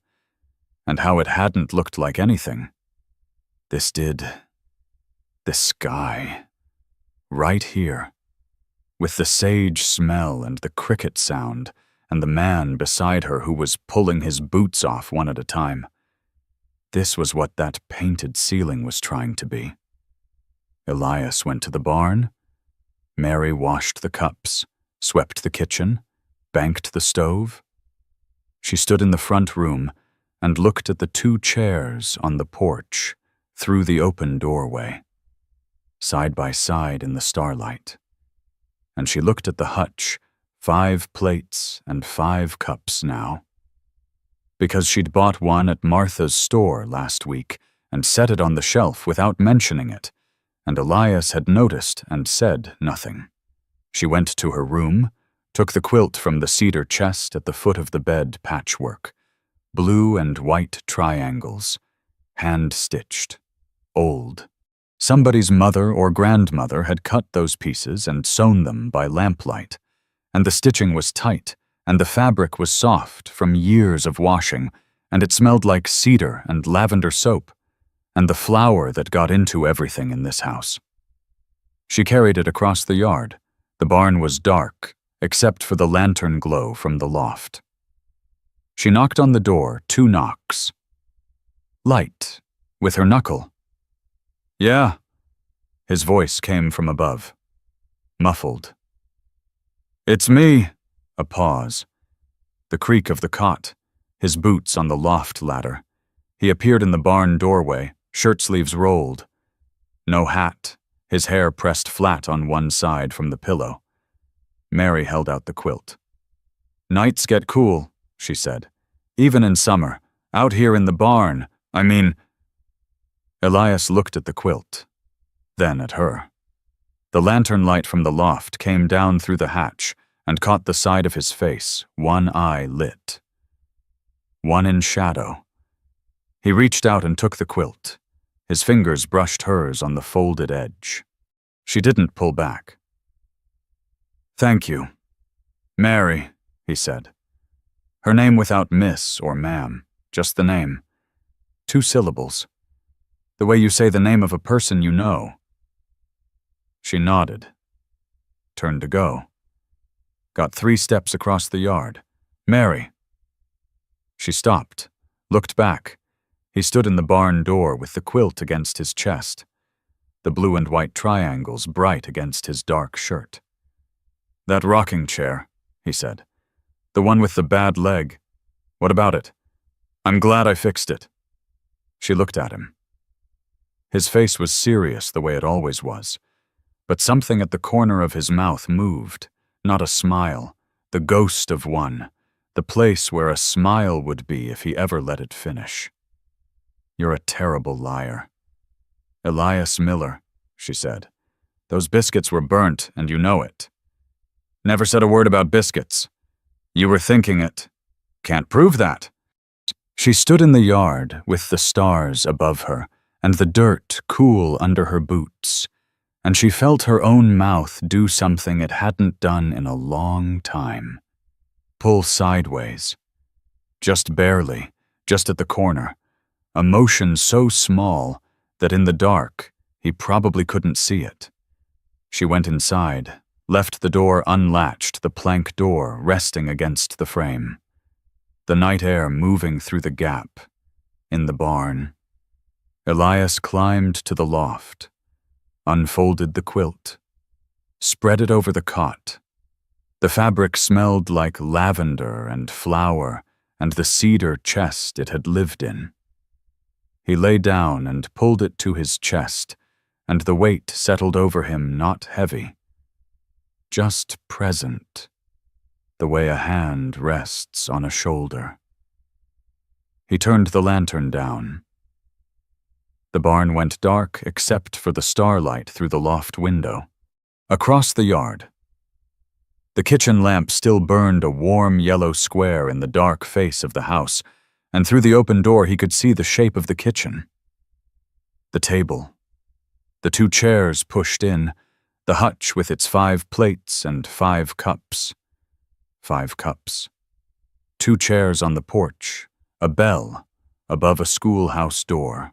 S1: and how it hadn't looked like anything. This sky, right here, with the sage smell and the cricket sound, and the man beside her who was pulling his boots off one at a time. This was what that painted ceiling was trying to be. Elias went to the barn. Mary washed the cups, swept the kitchen, banked the stove. She stood in the front room and looked at the 2 chairs on the porch through the open doorway, side by side in the starlight. And she looked at the hutch, 5 plates and 5 cups now. Because she'd bought one at Martha's store last week and set it on the shelf without mentioning it, and Elias had noticed and said nothing. She went to her room, took the quilt from the cedar chest at the foot of the bed patchwork, blue and white triangles, hand-stitched, old. Somebody's mother or grandmother had cut those pieces and sewn them by lamplight, and the stitching was tight, and the fabric was soft from years of washing, and it smelled like cedar and lavender soap, and the flour that got into everything in this house. She carried it across the yard. The barn was dark, except for the lantern glow from the loft. She knocked on the door 2 knocks. Light, with her knuckle. Yeah. His voice came from above, muffled. It's me. A pause. The creak of the cot, his boots on the loft ladder. He appeared in the barn doorway, shirt sleeves rolled. No hat, his hair pressed flat on one side from the pillow. Mary held out the quilt. Nights get cool, she said. Even in summer. Out here in the barn. I mean... Elias looked at the quilt, then at her. The lantern light from the loft came down through the hatch and caught the side of his face, one eye lit. One in shadow. He reached out and took the quilt. His fingers brushed hers on the folded edge. She didn't pull back. Thank you. Mary, he said. Her name without miss or ma'am, just the name. 2 syllables. The way you say the name of a person you know. She nodded. Turned to go. Got 3 steps across the yard. Mary. She stopped, looked back. He stood in the barn door with the quilt against his chest, the blue and white triangles bright against his dark shirt. That rocking chair, he said. The one with the bad leg. What about it? I'm glad I fixed it. She looked at him. His face was serious the way it always was, but something at the corner of his mouth moved. Not a smile, the ghost of one, the place where a smile would be if he ever let it finish. You're a terrible liar. Elias Miller, she said. Those biscuits were burnt, and you know it. Never said a word about biscuits. You were thinking it. Can't prove that. She stood in the yard with the stars above her and the dirt cool under her boots, and she felt her own mouth do something it hadn't done in a long time. Pull sideways. Just barely, just at the corner. A motion so small that in the dark he probably couldn't see it. She went inside, left the door unlatched, the plank door resting against the frame. The night air moving through the gap. In the barn. Elias climbed to the loft, unfolded the quilt, spread it over the cot, The fabric smelled like lavender and flower and the cedar chest it had lived in. He lay down and pulled it to his chest, and the weight settled over him not heavy, just present, the way a hand rests on a shoulder. He turned the lantern down. The barn went dark except for the starlight through the loft window. Across the yard, the kitchen lamp still burned a warm yellow square in the dark face of the house, and through the open door he could see the shape of the kitchen. The table, the 2 chairs pushed in, the hutch with its 5 plates and 5 cups. 5 cups. 2 chairs on the porch, a bell above a schoolhouse door.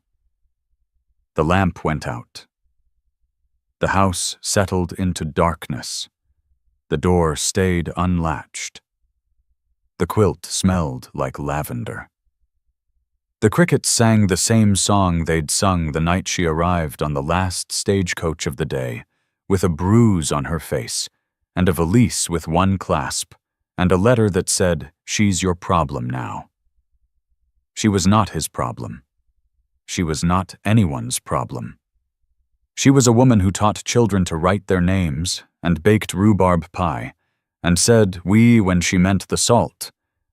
S1: The lamp went out. The house settled into darkness. The door stayed unlatched. The quilt smelled like lavender. The crickets sang the same song they'd sung the night she arrived on the last stagecoach of the day, with a bruise on her face, and a valise with 1 clasp, and a letter that said, "She's your problem now." She was not his problem. She was not anyone's problem. She was a woman who taught children to write their names, and baked rhubarb pie, and said "we" when she meant the salt,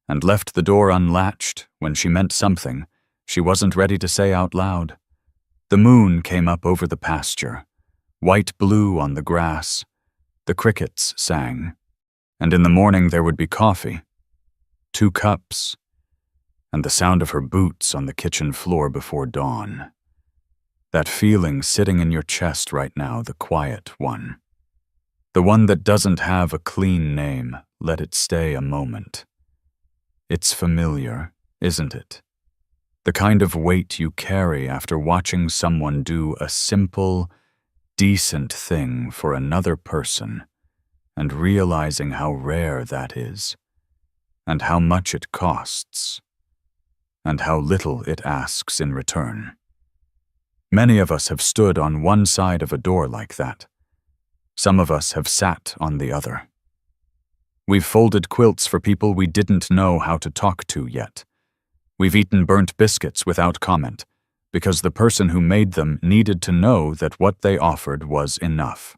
S1: and left the door unlatched when she meant something she wasn't ready to say out loud. The moon came up over the pasture, white blue on the grass. The crickets sang, and in the morning there would be coffee, 2 cups, and the sound of her boots on the kitchen floor before dawn. That feeling sitting in your chest right now, the quiet one. The one that doesn't have a clean name, let it stay a moment. It's familiar, isn't it? The kind of weight you carry after watching someone do a simple, decent thing for another person, and realizing how rare that is, and how much it costs, and how little it asks in return. Many of us have stood on one side of a door like that. Some of us have sat on the other. We've folded quilts for people we didn't know how to talk to yet. We've eaten burnt biscuits without comment, because the person who made them needed to know that what they offered was enough.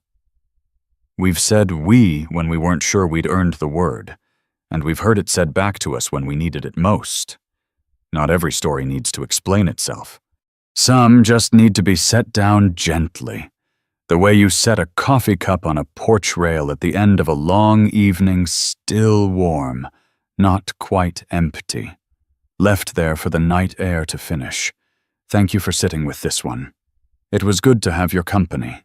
S1: We've said "we" when we weren't sure we'd earned the word, and we've heard it said back to us when we needed it most. Not every story needs to explain itself. Some just need to be set down gently, the way you set a coffee cup on a porch rail at the end of a long evening, still warm, not quite empty. Left there for the night air to finish. Thank you for sitting with this one. It was good to have your company.